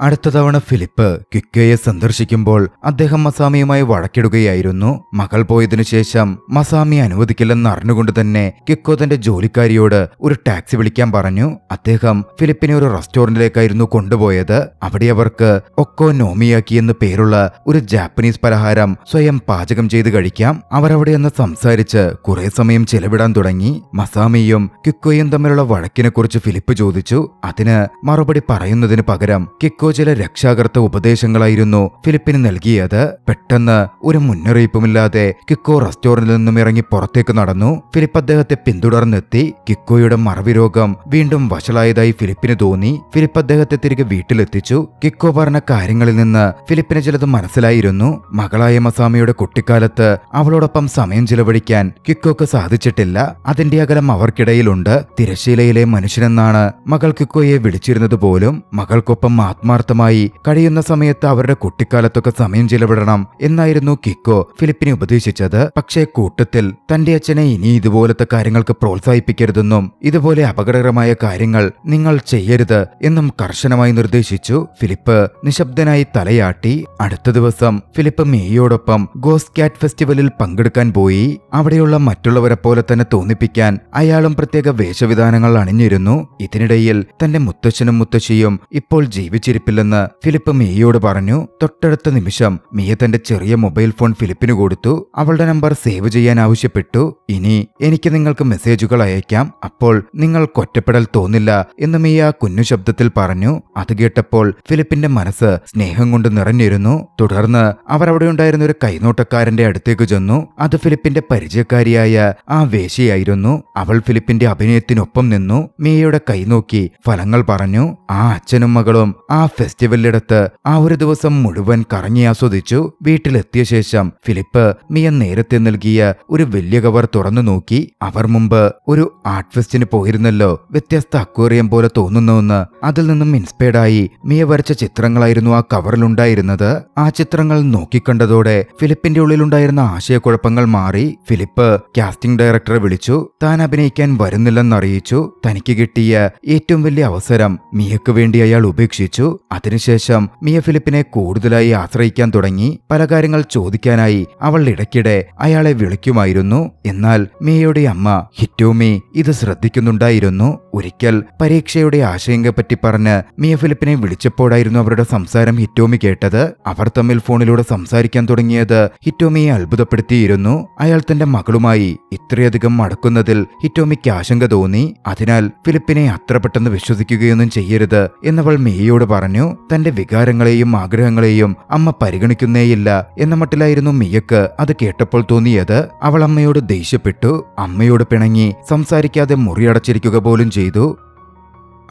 അടുത്ത തവണ ഫിലിപ്പ് കിക്കോയെ സന്ദർശിക്കുമ്പോൾ അദ്ദേഹം മസാമിയുമായി വഴക്കിടുകയായിരുന്നു. മകൾ പോയതിനു ശേഷം മസാമി അനുവദിക്കില്ലെന്ന് അറിഞ്ഞുകൊണ്ട് തന്നെ കിക്കോ തന്റെ ജോലിക്കാരിയോട് ഒരു ടാക്സി വിളിക്കാൻ പറഞ്ഞു. അദ്ദേഹം ഫിലിപ്പിനെ ഒരു റെസ്റ്റോറന്റിലേക്കായിരുന്നു കൊണ്ടുപോയത്. അവിടെ അവർക്ക് ഒക്കോ നോമിയാക്കി എന്ന് പേരുള്ള ഒരു ജാപ്പനീസ് പലഹാരം സ്വയം പാചകം ചെയ്ത് കഴിക്കാം. അവരവിടെ നിന്ന് സംസാരിച്ച് കുറെ സമയം ചെലവിടാൻ തുടങ്ങി. മസാമിയും കിക്കോയും തമ്മിലുള്ള വഴക്കിനെ കുറിച്ച് ഫിലിപ്പ് ചോദിച്ചു. അതിന് മറുപടി പറയുന്നതിന് പകരം കിക്കോ ചില രക്ഷാകർത്ത ഉപദേശങ്ങളായിരുന്നു ഫിലിപ്പിന് നൽകിയത്. പെട്ടെന്ന് ഒരു മുന്നറിയിപ്പുമില്ലാതെ കിക്കോ റെസ്റ്റോറന്റിൽ നിന്നും ഇറങ്ങി പുറത്തേക്ക് നടന്നു. ഫിലിപ്പ് അദ്ദേഹത്തെ പിന്തുടർന്നെത്തി. കിക്കോയുടെ മറവി രോഗം വീണ്ടും വഷളായതായി ഫിലിപ്പിന് തോന്നി. ഫിലിപ്പ് അദ്ദേഹത്തെ തിരികെ വീട്ടിലെത്തിച്ചു. കിക്കോ പറഞ്ഞ കാര്യങ്ങളിൽ നിന്ന് ഫിലിപ്പിന് ചിലത് മനസ്സിലായിരുന്നു. മകളായ മസാമിയുടെ കുട്ടിക്കാലത്ത് അവളോടൊപ്പം സമയം ചിലവഴിക്കാൻ കിക്കോക്ക് സാധിച്ചിട്ടില്ല. അതിന്റെ അകലം അവർക്കിടയിലുണ്ട്. തിരശ്ശീലയിലെ മനുഷ്യനെന്നാണ് മകൾ കിക്കോയെ വിളിച്ചിരുന്നത് പോലും. മകൾക്കൊപ്പം ആത്മാർത്ഥമായി കഴിയുന്ന സമയത്ത് അവരുടെ കുട്ടിക്കാലത്തൊക്കെ സമയം ചിലവിടണം എന്നായിരുന്നു കിക്കോ ഫിലിപ്പിനെ ഉപദേശിച്ചത്. പക്ഷേ കൂട്ടത്തിൽ തന്റെ അച്ഛനെ ഇനി ഇതുപോലത്തെ കാര്യങ്ങൾക്ക് പ്രോത്സാഹിപ്പിക്കരുതെന്നും ഇതുപോലെ അപകടകരമായ കാര്യങ്ങൾ നിങ്ങൾ ചെയ്യരുത് എന്നും കർശനമായി നിർദ്ദേശിച്ചു. ഫിലിപ്പ് നിശബ്ദനായി തലയാട്ടി. അടുത്ത ദിവസം ഫിലിപ്പ് മിയയോടൊപ്പം ഗോസ്റ്റ് കാറ്റ് ഫെസ്റ്റിവലിൽ പങ്കെടുക്കാൻ പോയി. അവിടെയുള്ള മറ്റുള്ളവരെ പോലെ തന്നെ തോന്നിപ്പിക്കാൻ അയാളും പ്രത്യേക വേഷവിധാനങ്ങൾ അണിഞ്ഞിരുന്നു. ഇതിനിടയിൽ തന്റെ മുത്തശ്ശനും മുത്തശ്ശിയും ഇപ്പോൾ ജീവിച്ചിരിപ്പില്ലെന്ന് ഫിലിപ്പ് മിയയോട് പറഞ്ഞു. തൊട്ടടുത്ത നിമിഷം മിയ തന്റെ ചെറിയ മൊബൈൽ ഫോൺ ഫിലിപ്പിന് കൊടുത്തു. അവളുടെ നമ്പർ സേവ് ചെയ്യാൻ ആവശ്യപ്പെട്ടു. ഇനി എനിക്ക് നിങ്ങൾക്ക് മെസ്സേജുകൾ അയക്കാം, അപ്പോൾ നിങ്ങൾക്ക് ഒറ്റപ്പെടൽ തോന്നില്ല എന്ന് മിയ കുഞ്ഞു ശബ്ദത്തിൽ പറഞ്ഞു. അത് കേട്ടപ്പോൾ ഫിലിപ്പിന്റെ മനസ്സ് സ്നേഹം കൊണ്ട് നിറഞ്ഞിരുന്നു. തുടർന്ന് അവർ അവിടെ ഉണ്ടായിരുന്ന ഒരു കൈനോട്ടക്കാരന്റെ അടുത്തേക്ക് ചെന്നു. അത് ഫിലിപ്പിന്റെ പരിചയക്കാരിയായ ആ വേശ്യയായിരുന്നു. അവൾ ഫിലിപ്പിന്റെ അഭിനയത്തിനൊപ്പം നിന്നു. മിയയുടെ കൈനോക്കി ഫലങ്ങൾ പറഞ്ഞു. ആ അച്ഛനും മകളും ആ ഫെസ്റ്റിവലിടത്ത് ആ ഒരു ദിവസം മുഴുവൻ കറങ്ങി ആസ്വദിച്ചു. വീട്ടിലെത്തിയ ശേഷം ഫിലിപ്പ് മിയ നേരത്തെ നൽകിയ ഒരു വലിയ കവർ തുറന്നു നോക്കി. അവർ മുമ്പ് ഒരു ആർട്ട് ഫെസ്റ്റിന് പോയിരുന്നല്ലോ, വ്യത്യസ്ത അക്വേറിയം പോലെ തോന്നുന്നുവെന്ന്. അതിൽ നിന്നും ഇൻസ്പയർഡായി മിയ വരച്ച ചിത്രങ്ങളായിരുന്നു ആ കവറിലുണ്ടായിരുന്നത്. ആ ചിത്രങ്ങൾ നോക്കിക്കണ്ടതോടെ ഫിലിപ്പിന്റെ ഉള്ളിലുണ്ടായിരുന്ന ആശയക്കുഴപ്പങ്ങൾ മാറി. ഫിലിപ്പ് കാസ്റ്റിംഗ് ഡയറക്ടറെ വിളിച്ചു. താൻ അഭിനയിക്കാൻ വരുന്നില്ലെന്നറിയിച്ചു. തനിക്ക് കിട്ടിയ ഏറ്റവും വലിയ അവസരം മിയക്ക് വേണ്ടി അയാൾ ഉപേക്ഷിച്ചു. അതിനുശേഷം മിയ ഫിലിപ്പിനെ കൂടുതലായി ആശ്രയിക്കാൻ തുടങ്ങി. പല കാര്യങ്ങൾ ചോദിക്കാനായി അവൾ ഇടയ്ക്കിടെ അയാളെ വിളിക്കുമായിരുന്നു. എന്നാൽ മിയയുടെ അമ്മ ഹിറ്റോമി ഇത് ശ്രദ്ധിക്കുന്നുണ്ടായിരുന്നു. ഒരിക്കൽ പരീക്ഷയുടെ ആശങ്കയെപ്പറ്റി പറഞ്ഞ് മിയ ഫിലിപ്പിനെ വിളിച്ചപ്പോഴായിരുന്നു അവരുടെ സംസാരം ഹിറ്റോമി കേട്ടത്. അവർ തമ്മിൽ ഫോണിലൂടെ സംസാരിക്കാൻ തുടങ്ങിയത് ഹിറ്റോമിയെ അത്ഭുതപ്പെടുത്തിയിരുന്നു. അയാൾ തന്റെ മകളുമായി ഇത്രയധികം അടുക്കുന്നതിൽ ഹിറ്റോമിക്ക് ആശങ്ക തോന്നി. അതിനാൽ ഫിലിപ്പിനെ അത്ര പെട്ടെന്ന് വിശ്വസിക്കുകയൊന്നും ചെയ്യരുത് എന്നവൾ മിയയോട് പറഞ്ഞു. തന്റെ വികാരങ്ങളെയും ആഗ്രഹങ്ങളെയും അമ്മ പരിഗണിക്കുന്നേയില്ല എന്ന മട്ടിലായിരുന്നു മിയക്ക് അത് കേട്ടപ്പോൾ തോന്നിയത്. അവൾ അമ്മയോട് ദേഷ്യപ്പെട്ടു. അമ്മയോട് പിണങ്ങി സംസാരിക്കാതെ മുറിയടച്ചിരിക്കുക പോലും ചെയ്തു.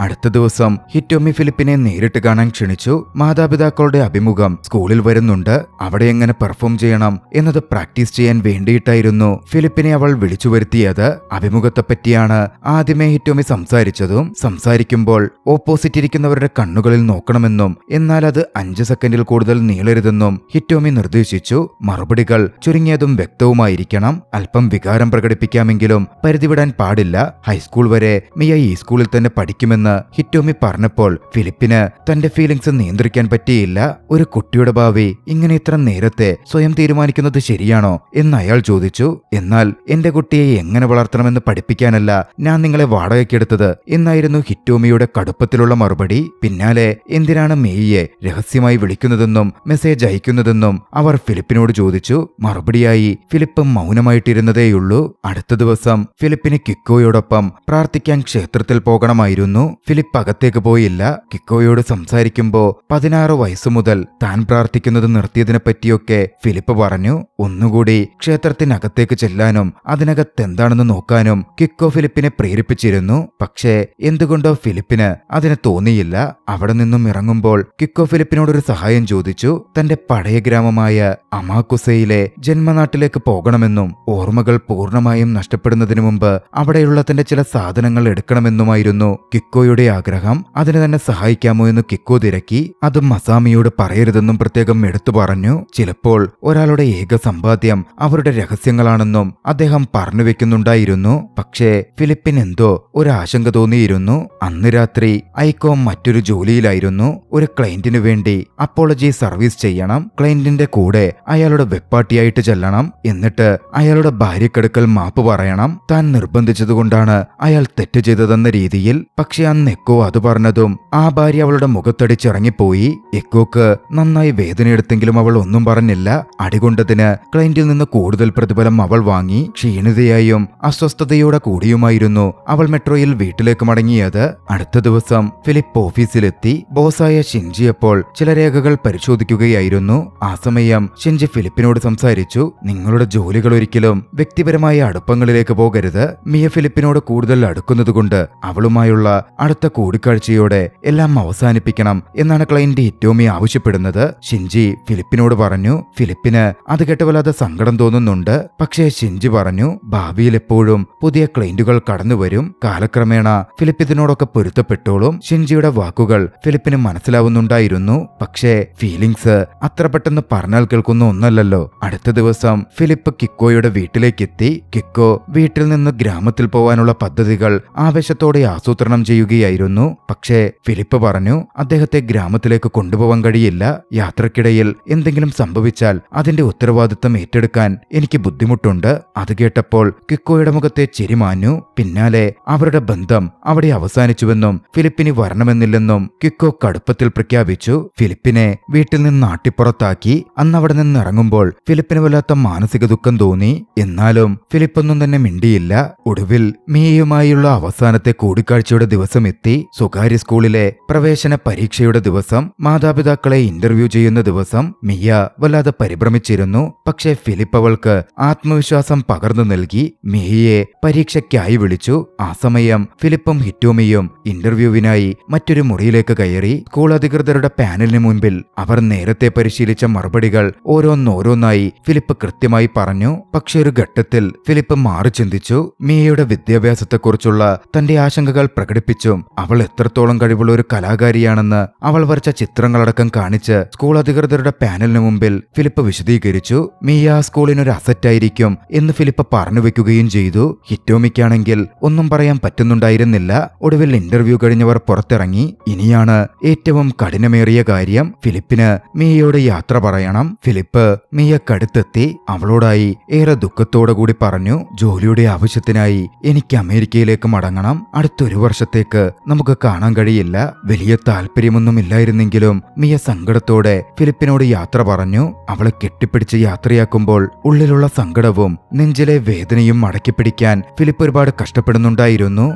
അടുത്ത ദിവസം ഹിറ്റോമി ഫിലിപ്പിനെ നേരിട്ട് കാണാൻ ക്ഷണിച്ചു. മാതാപിതാക്കളുടെ അഭിമുഖം സ്കൂളിൽ വരുന്നുണ്ട്. അവിടെ എങ്ങനെ പെർഫോം ചെയ്യണം എന്നത് പ്രാക്ടീസ് ചെയ്യാൻ വേണ്ടിയിട്ടായിരുന്നു ഫിലിപ്പിനെ അവൾ വിളിച്ചു വരുത്തിയത്. അഭിമുഖത്തെപ്പറ്റിയാണ് ആദ്യമേ ഹിറ്റോമി സംസാരിക്കുമ്പോൾ ഓപ്പോസിറ്റ് ഇരിക്കുന്നവരുടെ കണ്ണുകളിൽ നോക്കണമെന്നും എന്നാൽ അത് 5 സെക്കൻഡിൽ കൂടുതൽ നീളരുതെന്നും ഹിറ്റോമി നിർദ്ദേശിച്ചു. മറുപടികൾ ചുരുങ്ങിയതും വ്യക്തവുമായിരിക്കണം. അല്പം വികാരം പ്രകടിപ്പിക്കാമെങ്കിലും പരിധിവിടാൻ പാടില്ല. ഹൈസ്കൂൾ വരെ മിയ ഈ സ്കൂളിൽ തന്നെ പഠിക്കുമെന്ന് ഹിറ്റോമി പറഞ്ഞപ്പോൾ ഫിലിപ്പിന് തന്റെ ഫീലിംഗ്സ് നിയന്ത്രിക്കാൻ പറ്റിയില്ല. ഒരു കുട്ടിയുടെ ഭാവി ഇങ്ങനെ ഇത്ര നേരത്തെ സ്വയം തീരുമാനിക്കുന്നത് ശരിയാണോ എന്ന് അയാൾ ചോദിച്ചു. എന്നാൽ എന്റെ കുട്ടിയെ എങ്ങനെ വളർത്തണമെന്ന് പഠിപ്പിക്കാനല്ല ഞാൻ നിങ്ങളെ വാടകയ്ക്കെടുത്തത് എന്നായിരുന്നു ഹിറ്റോമിയുടെ കടുപ്പത്തിലുള്ള മറുപടി. പിന്നാലെ എന്തിനാണ് മേയിയെ രഹസ്യമായി വിളിക്കുന്നതെന്നും മെസ്സേജ് അയക്കുന്നതെന്നും അവർ ഫിലിപ്പിനോട് ചോദിച്ചു. മറുപടിയായി ഫിലിപ്പ് മൗനമായിട്ടിരുന്നതേയുള്ളൂ. അടുത്ത ദിവസം ഫിലിപ്പിന് കിക്കോയോടൊപ്പം പ്രാർത്ഥിക്കാൻ ക്ഷേത്രത്തിൽ പോകണമായിരുന്നു. ഫിലിപ്പ് അകത്തേക്ക് പോയില്ല. കിക്കോയോട് സംസാരിക്കുമ്പോ 16 വയസ്സു മുതൽ താൻ പ്രാർത്ഥിക്കുന്നത് നിർത്തിയതിനെ പറ്റിയൊക്കെ ഫിലിപ്പ് പറഞ്ഞു. ഒന്നുകൂടി ക്ഷേത്രത്തിനകത്തേക്ക് ചെല്ലാനും അതിനകത്തെന്താണെന്ന് നോക്കാനും കിക്കോ ഫിലിപ്പിനെ പ്രേരിപ്പിച്ചിരുന്നു. പക്ഷേ എന്തുകൊണ്ടോ ഫിലിപ്പിന് അതിന് തോന്നിയില്ല. അവിടെ നിന്നും ഇറങ്ങുമ്പോൾ കിക്കോ ഫിലിപ്പിനോടൊരു സഹായം ചോദിച്ചു. തന്റെ പഴയ ഗ്രാമമായ അമാകുസയിലെ ജന്മനാട്ടിലേക്ക് പോകണമെന്നും ഓർമ്മകൾ പൂർണ്ണമായും നഷ്ടപ്പെടുന്നതിനു മുമ്പ് അവിടെയുള്ള തന്റെ ചില സാധനങ്ങൾ എടുക്കണമെന്നുമായിരുന്നു കിക്കോയുടെ ആഗ്രഹം. അതിന് തന്നെ സഹായിക്കാമോ എന്ന് കിക്കോ തിരക്കി. അത് മസാമിയോട് പറയരുതെന്നും പ്രത്യേകം എടുത്തു പറഞ്ഞു. ചിലപ്പോൾ ഒരാളുടെ ഏക സമ്പാദ്യം അവരുടെ രഹസ്യങ്ങളാണെന്നും അദ്ദേഹം പറഞ്ഞു വെക്കുന്നുണ്ടായിരുന്നു. പക്ഷേ ഫിലിപ്പിന് എന്തോ ഒരു ആശങ്ക തോന്നിയിരുന്നു. അന്ന് രാത്രി ഐക്കോ മറ്റൊരു ജോലിയിലായിരുന്നു. ഒരു ക്ലയന്റിനു വേണ്ടി അപ്പോളജി സർവീസ് ചെയ്യണം. ക്ലയന്റിന്റെ കൂടെ അയാളുടെ വെപ്പാട്ടിയായിട്ട് ചെല്ലണം. എന്നിട്ട് അയാളുടെ ഭാര്യക്കടുക്കൽ മാപ്പ് പറയണം. താൻ നിർബന്ധിച്ചതുകൊണ്ടാണ് അയാൾ തെറ്റ് ചെയ്തതെന്ന രീതിയിൽ. പക്ഷെ അന്ന് എക്കോ അത് പറഞ്ഞതും ആ ഭാര്യ അവളുടെ മുഖത്തടിച്ചിറങ്ങിപ്പോയി. എക്കോക്ക് നന്നായി വേദനയെടുത്തെങ്കിലും അവൾ ഒന്നും പറഞ്ഞില്ല. അടികൊണ്ടതിന് ക്ലയന്റിൽ നിന്ന് കൂടുതൽ പ്രതിഫലം അവൾ വാങ്ങി. ക്ഷീണിതയായും അസ്വസ്ഥതയോടെ കൂടിയുമായിരുന്നു അവൾ മെട്രോയിൽ വീട്ടിലേക്ക് മടങ്ങിയത്. അടുത്ത ദിവസം ഫിലിപ്പ് ഓഫീസിലെത്തി. ബോസായ ഷിൻജി അപ്പോൾ ചില രേഖകൾ പരിശോധിക്കുകയായിരുന്നു. ആ സമയം ഷിൻജി ഫിലിപ്പിനോട് സംസാരിച്ചു. നിങ്ങളുടെ ജോലികൾ ഒരിക്കലും വ്യക്തിപരമായ അടുപ്പങ്ങളിലേക്ക് പോകരുത്. മിയ ഫിലിപ്പിനോട് കൂടുതൽ അടുക്കുന്നതുകൊണ്ട് അവളുമായുള്ള അടുത്ത കൂടിക്കാഴ്ചയോടെ എല്ലാം അവസാനിപ്പിക്കണം എന്നാണ് ക്ലയന്റ് ഹിറ്റോമി ആവശ്യപ്പെടുന്നത്. ഷിൻജി ഫിലിപ്പിനോട് പറഞ്ഞു. ഫിലിപ്പിന് അത് കേട്ട് വല്ലാതെ സങ്കടം തോന്നുന്നുണ്ട്. പക്ഷേ ഷിൻജി പറഞ്ഞു, ഭാവിയിൽ എപ്പോഴും പുതിയ ക്ലയന്റുകൾ കടന്നുവരും. കാലക്രമേണ ഫിലിപ്പ് ഇതിനോടൊക്കെ പൊരുത്തപ്പെട്ടോളും. ഷിൻജിയുടെ വാക്കുകൾ ഫിലിപ്പിന് മനസ്സിലാവുന്നുണ്ടായിരുന്നു. പക്ഷേ ഫീലിംഗ്സ് അത്ര പെട്ടെന്ന് പറഞ്ഞാൽ കേൾക്കുന്ന ഒന്നല്ലല്ലോ. അടുത്ത ദിവസം ഫിലിപ്പ് കിക്കോയുടെ വീട്ടിലേക്കെത്തി. കിക്കോ വീട്ടിൽ നിന്ന് ഗ്രാമത്തിൽ പോവാനുള്ള പദ്ധതികൾ ആവേശത്തോടെ ആസൂത്രണം ചെയ്യുകയായിരുന്നു. പക്ഷേ ഫിലിപ്പ് പറഞ്ഞു അദ്ദേഹത്തെ ഗ്രാമത്തിലേക്ക് കൊണ്ടുപോകാൻ കഴിയില്ല. യാത്രക്കിടയിൽ എന്തെങ്കിലും സംഭവിച്ചാൽ അതിന്റെ ഉത്തരവാദിത്തം ഏറ്റെടുക്കാൻ എനിക്ക് ബുദ്ധിമുട്ടുണ്ട്. അത് കേട്ടപ്പോൾ കിക്കോയുടെ മുഖത്തെ ചിരി മാഞ്ഞു. പിന്നാലെ അവരുടെ ബന്ധം അവിടെ അവസാനിച്ചുവെന്നും ഫിലിപ്പിന് വരണമെന്നില്ലെന്നും കിക്കോ കടുപ്പത്തിൽ പ്രഖ്യാപിച്ചു. ഫിലിപ്പിനെ വീട്ടിൽ നിന്ന് നാട്ടിപ്പുറത്താക്കി. അന്ന് അവിടെ നിന്ന് ഇറങ്ങുമ്പോൾ ഫിലിപ്പിന് വല്ലാത്ത മാനസിക ദുഃഖം തോന്നി. എന്നാലും ഫിലിപ്പൊന്നും തന്നെ മിണ്ടിയില്ല. ഒടുവിൽ മിയയുമായുള്ള അവസാനത്തെ കൂടിക്കാഴ്ചയുടെ ദിവസം എത്തി. സ്വകാര്യ സ്കൂളിലെ പ്രവേശന പരീക്ഷയുടെ ദിവസം. മാതാപിതാക്കളെ ഇന്റർവ്യൂ ചെയ്യുന്ന ദിവസം. മിയ വല്ലാതെ പരിഭ്രമിച്ചിരുന്നു. പക്ഷേ ഫിലിപ്പ് അവൾക്ക് ആത്മവിശ്വാസം പകർന്നു നൽകി. മിയയെ പരീക്ഷയ്ക്കായി വിളിച്ചു. ആ സമയം ഫിലിപ്പും ഹിറ്റോമിയും ഇന്റർവ്യൂവിനായി മറ്റൊരു മുറിയിലേക്ക് കയറി. സ്കൂൾ അധികൃതരുടെ പാനലിന് മുൻപിൽ അവർ നേരത്തെ പരിശീലിച്ച മറുപടികൾ ഓരോന്നോരോന്നായി ഫിലിപ്പ് കൃത്യമായി പറഞ്ഞു. പക്ഷെ ഒരു ഘട്ടത്തിൽ ഫിലിപ്പ് മാറി ചിന്തിച്ചു. മിയയുടെ വിദ്യാഭ്യാസത്തെക്കുറിച്ചുള്ള തന്റെ ആശങ്കകൾ പ്രകടിപ്പിച്ചു. സംസാരിച്ചും അവൾ എത്രത്തോളം കഴിവുള്ള ഒരു കലാകാരിയാണെന്ന് അവൾ വരച്ച ചിത്രങ്ങളടക്കം കാണിച്ച് സ്കൂൾ അധികൃതരുടെ പാനലിന് മുമ്പിൽ ഫിലിപ്പ് വിശദീകരിച്ചു. മിയ ആ സ്കൂളിനൊരു അസറ്റായിരിക്കും എന്ന് ഫിലിപ്പ് പറഞ്ഞു വെക്കുകയും ചെയ്തു. ഹിറ്റോമിക്കാണെങ്കിൽ ഒന്നും പറയാൻ പറ്റുന്നുണ്ടായിരുന്നില്ല. ഒടുവിൽ ഇന്റർവ്യൂ കഴിഞ്ഞവർ പുറത്തിറങ്ങി. ഇനിയാണ് ഏറ്റവും കഠിനമേറിയ കാര്യം. ഫിലിപ്പിന് മിയയോട് യാത്ര പറയണം. ഫിലിപ്പ് മിയക്കടുത്തെത്തി അവളോടായി ഏറെ ദുഃഖത്തോടു കൂടി പറഞ്ഞു, ജോലിയുടെ ആവശ്യത്തിനായി എനിക്ക് അമേരിക്കയിലേക്ക് മടങ്ങണം. അടുത്തൊരു വർഷത്തേക്ക് നമുക്ക് കാണാൻ കഴിയില്ല. വലിയ താല്പര്യമൊന്നുമില്ലായിരുന്നെങ്കിലും മിയ സങ്കടത്തോടെ ഫിലിപ്പിനോട് യാത്ര പറഞ്ഞു. അവളെ കെട്ടിപ്പിടിച്ച് യാത്രയാക്കുമ്പോൾ ഉള്ളിലുള്ള സങ്കടവും നെഞ്ചിലെ വേദനയും അടക്കിപ്പിടിക്കാൻ ഫിലിപ്പ് ഒരുപാട് കഷ്ടപ്പെടുന്നുണ്ടായിരുന്നു.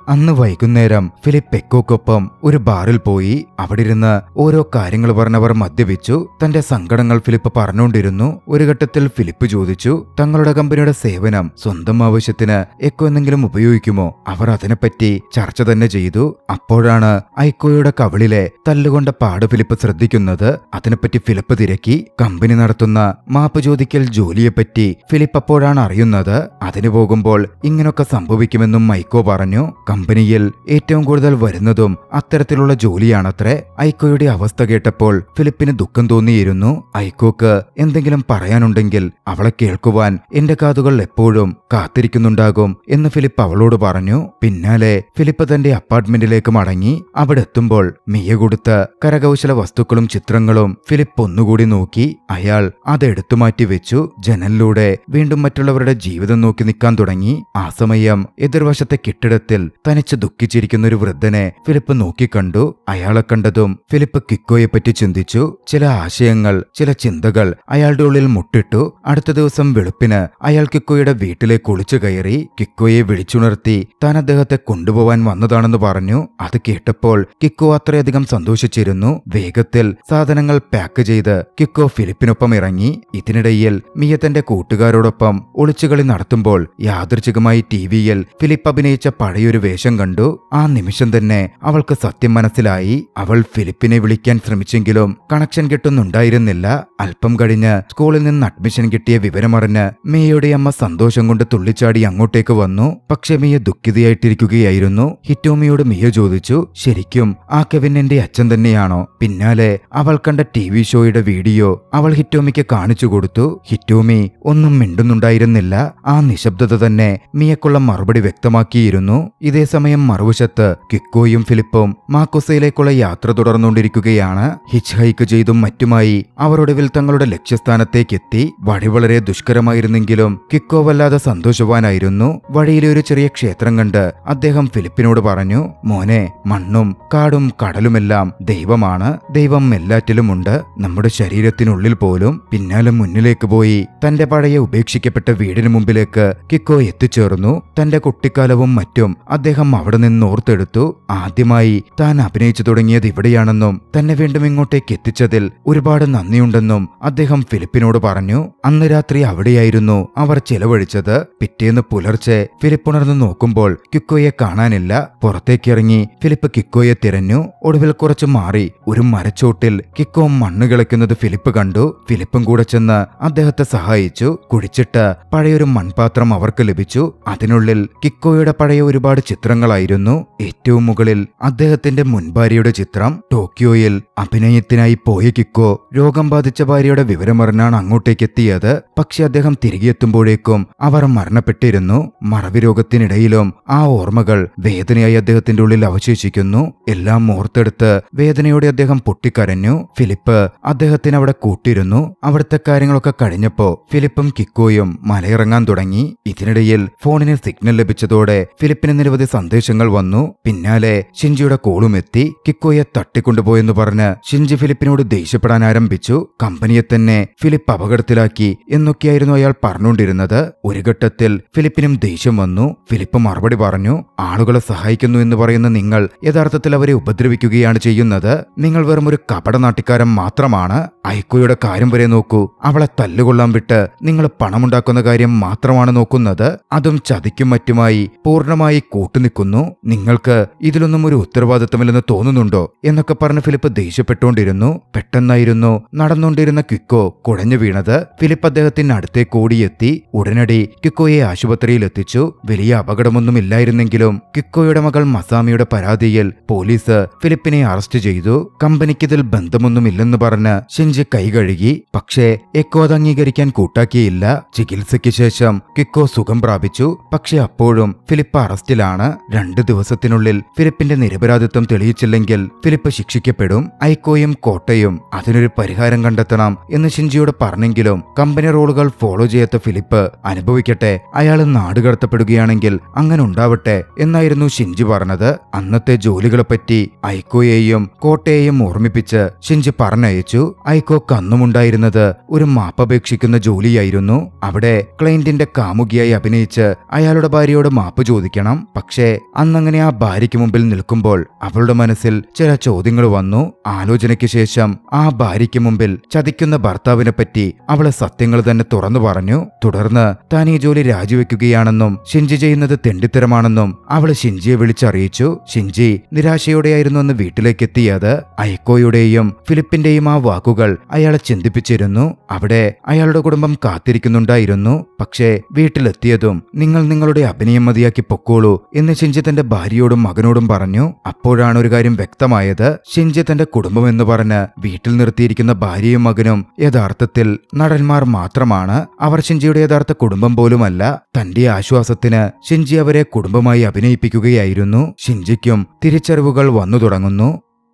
അന്ന് വൈകുന്നേരം ഫിലിപ്പ് എക്കോക്കൊപ്പം ഒരു ബാറിൽ പോയി. അവിടെ ഇരുന്ന് ഓരോ കാര്യങ്ങൾ പറഞ്ഞവർ മദ്യപിച്ചു. തന്റെ സങ്കടങ്ങൾ ഫിലിപ്പ് പറഞ്ഞുകൊണ്ടിരുന്നു. ഒരു ഘട്ടത്തിൽ ഫിലിപ്പ് ചോദിച്ചു, തങ്ങളുടെ കമ്പനിയുടെ സേവനം സ്വന്തം ആവശ്യത്തിന് എക്കോ എന്തെങ്കിലും ഉപയോഗിക്കുമോ? അവർ അതിനെപ്പറ്റി ചർച്ച തന്നെ ചെയ്തു. അപ്പോഴാണ് ഐക്കോയുടെ കവിളിലെ തല്ലുകൊണ്ട പാട് ഫിലിപ്പ് ശ്രദ്ധിക്കുന്നത്. അതിനെപ്പറ്റി ഫിലിപ്പ് തിരക്കി. കമ്പനി നടത്തുന്ന മാപ്പ് ചോദിക്കൽ ജോലിയെപ്പറ്റി ഫിലിപ്പ് അപ്പോഴാണ് അറിയുന്നത്. അതിനു പോകുമ്പോൾ ഇങ്ങനൊക്കെ സംഭവിക്കുമെന്നും ഐക്കോ പറഞ്ഞു. കമ്പനിയിൽ ഏറ്റവും കൂടുതൽ വരുന്നതും അത്തരത്തിലുള്ള ജോലിയാണത്രേ. ഐക്കോയുടെ അവസ്ഥ കേട്ടപ്പോൾ ഫിലിപ്പിന് ദുഃഖം തോന്നിയിരുന്നു. ഐക്കോക്ക് എന്തെങ്കിലും പറയാനുണ്ടെങ്കിൽ അവളെ കേൾക്കുവാൻ എന്റെ കാതുകൾ എപ്പോഴും കാത്തിരിക്കുന്നുണ്ടാകും എന്ന് ഫിലിപ്പ് അവളോട് പറഞ്ഞു. പിന്നാലെ ഫിലിപ്പ് തന്റെ അപ്പാർട്ട്മെന്റിലേക്ക് മടങ്ങി. അവിടെ എത്തുമ്പോൾ മിയ കൊടുത്ത കരകൗശല വസ്തുക്കളും ചിത്രങ്ങളും ഫിലിപ്പ് ഒന്നുകൂടി നോക്കി. അയാൾ അത് എടുത്തുമാറ്റി വെച്ചു. ജനലിലൂടെ വീണ്ടും മറ്റുള്ളവരുടെ ജീവിതം നോക്കി നിൽക്കാൻ തുടങ്ങി. ആ സമയം എതിർവശത്തെ കെട്ടിടത്തിൽ തനിച്ച് ദുഃഖിച്ചിരിക്കുന്ന ഒരു വൃദ്ധനെ ഫിലിപ്പ് നോക്കിക്കണ്ടു. അയാളെ കണ്ടതും ഫിലിപ്പ് കിക്കോയെപ്പറ്റി ചിന്തിച്ചു. ചില ആശയങ്ങൾ, ചില ചിന്തകൾ അയാളുടെ ഉള്ളിൽ മുട്ടിട്ടു. അടുത്ത ദിവസം വെളുപ്പിന് അയാൾ കിക്കോയുടെ വീട്ടിലേക്ക് ഒളിച്ചു കയറി. കിക്കോയെ വിളിച്ചുണർത്തി താൻ അദ്ദേഹത്തെ കൊണ്ടുപോവാൻ വന്നതാണെന്ന് പറഞ്ഞു. അത് കേട്ടപ്പോൾ കിക്കോ അത്രയധികം സന്തോഷിച്ചിരുന്നു. വേഗത്തിൽ സാധനങ്ങൾ പാക്ക് ചെയ്ത് കിക്കോ ഫിലിപ്പിനൊപ്പം ഇറങ്ങി. ഇതിനിടയിൽ മിയ തന്റെ കൂട്ടുകാരോടൊപ്പം ഒളിച്ചുകളി നടത്തുമ്പോൾ യാദൃച്ഛികമായി ടിവിയിൽ ഫിലിപ്പ് അഭിനയിച്ച പഴയൊരു വേഷം കണ്ടു. ആ നിമിഷം തന്നെ അവൾക്ക് സത്യം മനസ്സിലായി. അവൾ ഫിലിപ്പിനെ വിളിക്കാൻ ശ്രമിച്ചെങ്കിലും കണക്ഷൻ കിട്ടുന്നുണ്ടായിരുന്നില്ല. അല്പം കഴിഞ്ഞ് സ്കൂളിൽ നിന്ന് അഡ്മിഷൻ കിട്ടിയ വിവരമറിഞ്ഞ് മിയയുടെ അമ്മ സന്തോഷം കൊണ്ട് തുള്ളിച്ചാടി അങ്ങോട്ടേക്ക് വന്നു. പക്ഷെ മിയ ദുഃഖിതയായിട്ടിരിക്കുകയായിരുന്നു. ഹിറ്റോമിയോട് മിയ ചോദിച്ചു, ശരിക്കും ആ കെവിൻ എന്റെ അച്ഛൻ തന്നെയാണോ? പിന്നാലെ അവൾ കണ്ട ടിവി ഷോയുടെ വീഡിയോ അവൾ ഹിറ്റോമിക്ക് കാണിച്ചു കൊടുത്തു. ഹിറ്റോമി ഒന്നും മിണ്ടുന്നുണ്ടായിരുന്നില്ല. ആ നിശബ്ദത തന്നെ മിയക്കുള്ള മറുപടി വ്യക്തമാക്കിയിരുന്നു. ഇതേ സമയം മറുവശത്ത് കിക്കോയും ഫിലിപ്പും മാക്കുസയിലേക്കുള്ള യാത്ര തുടർന്നുകൊണ്ടിരിക്കുകയാണ്. ഹിച്ച് ഹൈക്ക് ചെയ്തും മറ്റുമായി അവർ ഒടുവിൽ തങ്ങളുടെ ലക്ഷ്യസ്ഥാനത്തേക്ക് എത്തി. വഴി വളരെ ദുഷ്കരമായിരുന്നെങ്കിലും കിക്കോ വല്ലാതെ സന്തോഷവാനായിരുന്നു. വഴിയിലെ ഒരു ചെറിയ ക്ഷേത്രം കണ്ട് അദ്ദേഹം ഫിലിപ്പിനോട് പറഞ്ഞു, മോനെ, മണ്ണും കാടും കടലുമെല്ലാം ദൈവമാണ്. ദൈവം എല്ലാറ്റിലുമുണ്ട്, നമ്മുടെ ശരീരത്തിനുള്ളിൽ പോലും. പിന്നാലെ മുന്നിലേക്ക് പോയി തന്റെ പഴയ ഉപേക്ഷിക്കപ്പെട്ട വീടിന് മുമ്പിലേക്ക് കിക്കോ എത്തിച്ചേർന്നു. തന്റെ കുട്ടിക്കാലവും മറ്റും അദ്ദേഹം അവിടെ നിന്ന് ഓർത്തെടുത്തു. ആദ്യമായി താൻ അഭിനയിച്ചു തുടങ്ങിയത് ഇവിടെയാണെന്നും തന്നെ വീണ്ടും ഇങ്ങോട്ടേക്ക് എത്തിച്ചതിൽ ഒരുപാട് നന്ദിയുണ്ടെന്നും അദ്ദേഹം ഫിലിപ്പിനോട് പറഞ്ഞു. അന്ന് രാത്രി അവിടെയായിരുന്നു അവർ ചെലവഴിച്ചത്. പിറ്റേന്ന് പുലർച്ചെ ഫിലിപ്പ് ഉണർന്നു നോക്കുമ്പോൾ കിക്കോയെ കാണാനില്ല. പുറത്തേക്കിറങ്ങി ഫിലിപ്പ് കിക്കോയെ തിരഞ്ഞു. ഒടുവിൽ കുറച്ചു മാറി ഒരു മരച്ചോട്ടിൽ കിക്കോ മണ്ണ് കിളയ്ക്കുന്നത് ഫിലിപ്പ് കണ്ടു. ഫിലിപ്പും കൂടെ ചെന്ന് അദ്ദേഹത്തെ സഹായിച്ചു. കുഴിച്ചിട്ട് പഴയൊരു മൺപാത്രം അവർക്ക് ലഭിച്ചു. അതിനുള്ളിൽ കിക്കോയുടെ പഴയ ഒരുപാട് ചിത്രങ്ങളായിരുന്നു. ഏറ്റവും മുകളിൽ അദ്ദേഹത്തിന്റെ മുൻഭാര്യയുടെ ചിത്രം. ടോക്കിയോയിൽ അഭിനയത്തിനായി പോയ കിക്കോ രോഗം ബാധിച്ച ഭാര്യയുടെ വിവരമറിഞ്ഞാണ് അങ്ങോട്ടേക്ക് എത്തിയത്. പക്ഷെ അദ്ദേഹം തിരികെ എത്തുമ്പോഴേക്കും അവർ മരണപ്പെട്ടിരുന്നു. മറവി രോഗത്തിനിടയിലും ആ ഓർമ്മകൾ വേദനയായി അദ്ദേഹത്തിന്റെ ഉള്ളിൽ അവശേഷിക്കുന്നു. എല്ലാം ഓർത്തെടുത്ത് വേദനയോടെ അദ്ദേഹം പൊട്ടിക്കരഞ്ഞു. ഫിലിപ്പ് അദ്ദേഹത്തിന് അവിടെ കൂട്ടിരുന്നു. അവിടുത്തെ കാര്യങ്ങളൊക്കെ കഴിഞ്ഞപ്പോ ഫിലിപ്പും കിക്കോയും മലയിറങ്ങാൻ തുടങ്ങി. ഇതിനിടയിൽ ഫോണിന് സിഗ്നൽ ലഭിച്ചതോടെ ഫിലിപ്പിന് നിരവധി സന്ദേശങ്ങൾ വന്നു. പിന്നാലെ ഷിൻജിയുടെ കോളും എത്തി. കിക്കോയെ തട്ടിക്കൊണ്ടുപോയെന്ന് പറഞ്ഞ് ഷിൻജി ഫിലിപ്പിനോട് ദേഷ്യപ്പെടാൻ ആരംഭിച്ചു. കമ്പനിയെ തന്നെ ഫിലിപ്പ് അപകടത്തിലാക്കി എന്നൊക്കെയായിരുന്നു അയാൾ പറഞ്ഞുകൊണ്ടിരുന്നത്. ഒരു ഘട്ടത്തിൽ ഫിലിപ്പിനും ദേഷ്യം വന്നു. ഫിലിപ്പ് മറുപടി പറഞ്ഞു, ആളുകളെ സഹായിക്കുന്നു എന്ന് പറയുന്ന നിങ്ങൾ യഥാർത്ഥത്തിൽ അവരെ ഉപദ്രവിക്കുകയാണ് ചെയ്യുന്നത്. നിങ്ങൾ വെറും ഒരു കപടനാട്ടിക്കാരൻ മാത്രമാണ്. ഐക്കോയുടെ കാര്യം വരെ നോക്കൂ. അവളെ തല്ലുകൊള്ളാൻ വിട്ട് നിങ്ങൾ പണമുണ്ടാക്കുന്ന കാര്യം മാത്രമാണ് നോക്കുന്നത്. അതും ചതിക്കും മറ്റുമായി പൂർണ്ണമായി കാത്തുനിൽക്കുന്നു. നിങ്ങൾക്ക് ഇതിലൊന്നും ഒരു ഉത്തരവാദിത്തമില്ലെന്ന് തോന്നുന്നുണ്ടോ എന്നൊക്കെ പറഞ്ഞ് ഫിലിപ്പ് ദേഷ്യപ്പെട്ടുകൊണ്ടിരുന്നു. പെട്ടെന്നായിരുന്നു നടന്നുകൊണ്ടിരുന്ന ക്വിക്കോ കുഴഞ്ഞു വീണത്. ഫിലിപ്പ് അദ്ദേഹത്തിന് അടുത്തേക്ക് ഓടിയെത്തി. ഉടനടി ക്വിക്കോയെ ആശുപത്രിയിൽ എത്തിച്ചു. വലിയ അപകടമൊന്നുമില്ലായിരുന്നെങ്കിലും ക്വിക്കോയുടെ മകൾ മസാമിയുടെ പരാതിയിൽ പോലീസ് ഫിലിപ്പിനെ അറസ്റ്റ് ചെയ്തു. കമ്പനിക്കിതിൽ ബന്ധമൊന്നുമില്ലെന്ന് പറഞ്ഞ് ഷിൻജി കൈ കഴുകി. പക്ഷേ എക്കോ അത് അംഗീകരിക്കാൻ കൂട്ടാക്കിയില്ല. ചികിത്സയ്ക്ക് ശേഷം ക്വിക്കോ സുഖം പ്രാപിച്ചു. പക്ഷെ അപ്പോഴും ഫിലിപ്പ് അറസ്റ്റിലാണ്. 2 ദിവസത്തിനുള്ളിൽ ഫിലിപ്പിന്റെ നിരപരാധിത്വം തെളിയിച്ചില്ലെങ്കിൽ ഫിലിപ്പ് ശിക്ഷിക്കപ്പെടും. ഐക്കോയും കോട്ടയും അതിനൊരു പരിഹാരം കണ്ടെത്തണം എന്ന് ഷിൻജിയോട് പറഞ്ഞെങ്കിലും കമ്പനി റൂളുകൾ ഫോളോ ചെയ്യാത്ത ഫിലിപ്പ് അനുഭവിക്കട്ടെ, അയാൾ നാടുകടത്തപ്പെടുകയാണെങ്കിൽ അങ്ങനെ ഉണ്ടാവട്ടെ എന്നായിരുന്നു ഷിൻജി പറഞ്ഞത്. അന്നത്തെ ജോലികളെപ്പറ്റി ഐക്കോയെയും കോട്ടയെയും ഓർമ്മിപ്പിച്ച് ഷിൻജി പറഞ്ഞയച്ചു. ഐക്കോക്ക് അന്നുമുണ്ടായിരുന്നത് ഒരു മാപ്പപേക്ഷിക്കുന്ന ജോലിയായിരുന്നു. അവിടെ ക്ലയന്റിന്റെ കാമുകിയായി അഭിനയിച്ച് അയാളുടെ ഭാര്യയോട് മാപ്പ് ചോദിക്കണം. പക്ഷേ അന്നങ്ങനെ ആ ഭാര്യയ്ക്ക് മുമ്പിൽ നിൽക്കുമ്പോൾ അവളുടെ മനസ്സിൽ ചില ചോദ്യങ്ങൾ വന്നു. ആലോചനയ്ക്ക് ശേഷം ആ ഭാര്യയ്ക്ക് മുമ്പിൽ ചതിക്കുന്ന ഭർത്താവിനെ പറ്റി അവളെ സത്യങ്ങൾ തന്നെ തുറന്നു പറഞ്ഞു. തുടർന്ന് താൻ ഈ ജോലി രാജിവെക്കുകയാണെന്നും ഷിൻജി ചെയ്യുന്നത് തെണ്ടിത്തരമാണെന്നും അവള് ഷിൻജിയെ വിളിച്ചറിയിച്ചു. ഷിൻജി നിരാശയോടെയായിരുന്നു അന്ന് വീട്ടിലേക്ക് എത്തിയത്. ഐക്കോയുടെയും ഫിലിപ്പിന്റെയും ആ വാക്കുകൾ അയാളെ ചിന്തിപ്പിച്ചിരുന്നു. അവിടെ അയാളുടെ കുടുംബം കാത്തിരിക്കുന്നുണ്ടായിരുന്നു. പക്ഷേ വീട്ടിലെത്തിയതും നിങ്ങൾ നിങ്ങളുടെ അഭിനയം മതിയാക്കി പൊക്കോളൂ എന്ന് ഷിൻജി തന്റെ ഭാര്യയോടും മകനോടും പറഞ്ഞു. അപ്പോഴാണ് ഒരു കാര്യം വ്യക്തമായത്. ഷിൻജി തന്റെ കുടുംബം എന്ന് പറഞ്ഞ് വീട്ടിൽ നിർത്തിയിരിക്കുന്ന ഭാര്യയും മകനും യഥാർത്ഥത്തിൽ നടന്മാർ മാത്രമാണ്. അവർ ഷിൻജിയുടെ യഥാർത്ഥ കുടുംബം പോലുമല്ല. തന്റെ ആശ്വാസത്തിന് ഷിൻജി അവരെ കുടുംബമായി അഭിനയിപ്പിക്കുകയായിരുന്നു. ഷിൻജിക്കും തിരിച്ചറിവുകൾ വന്നു തുടങ്ങുന്നു.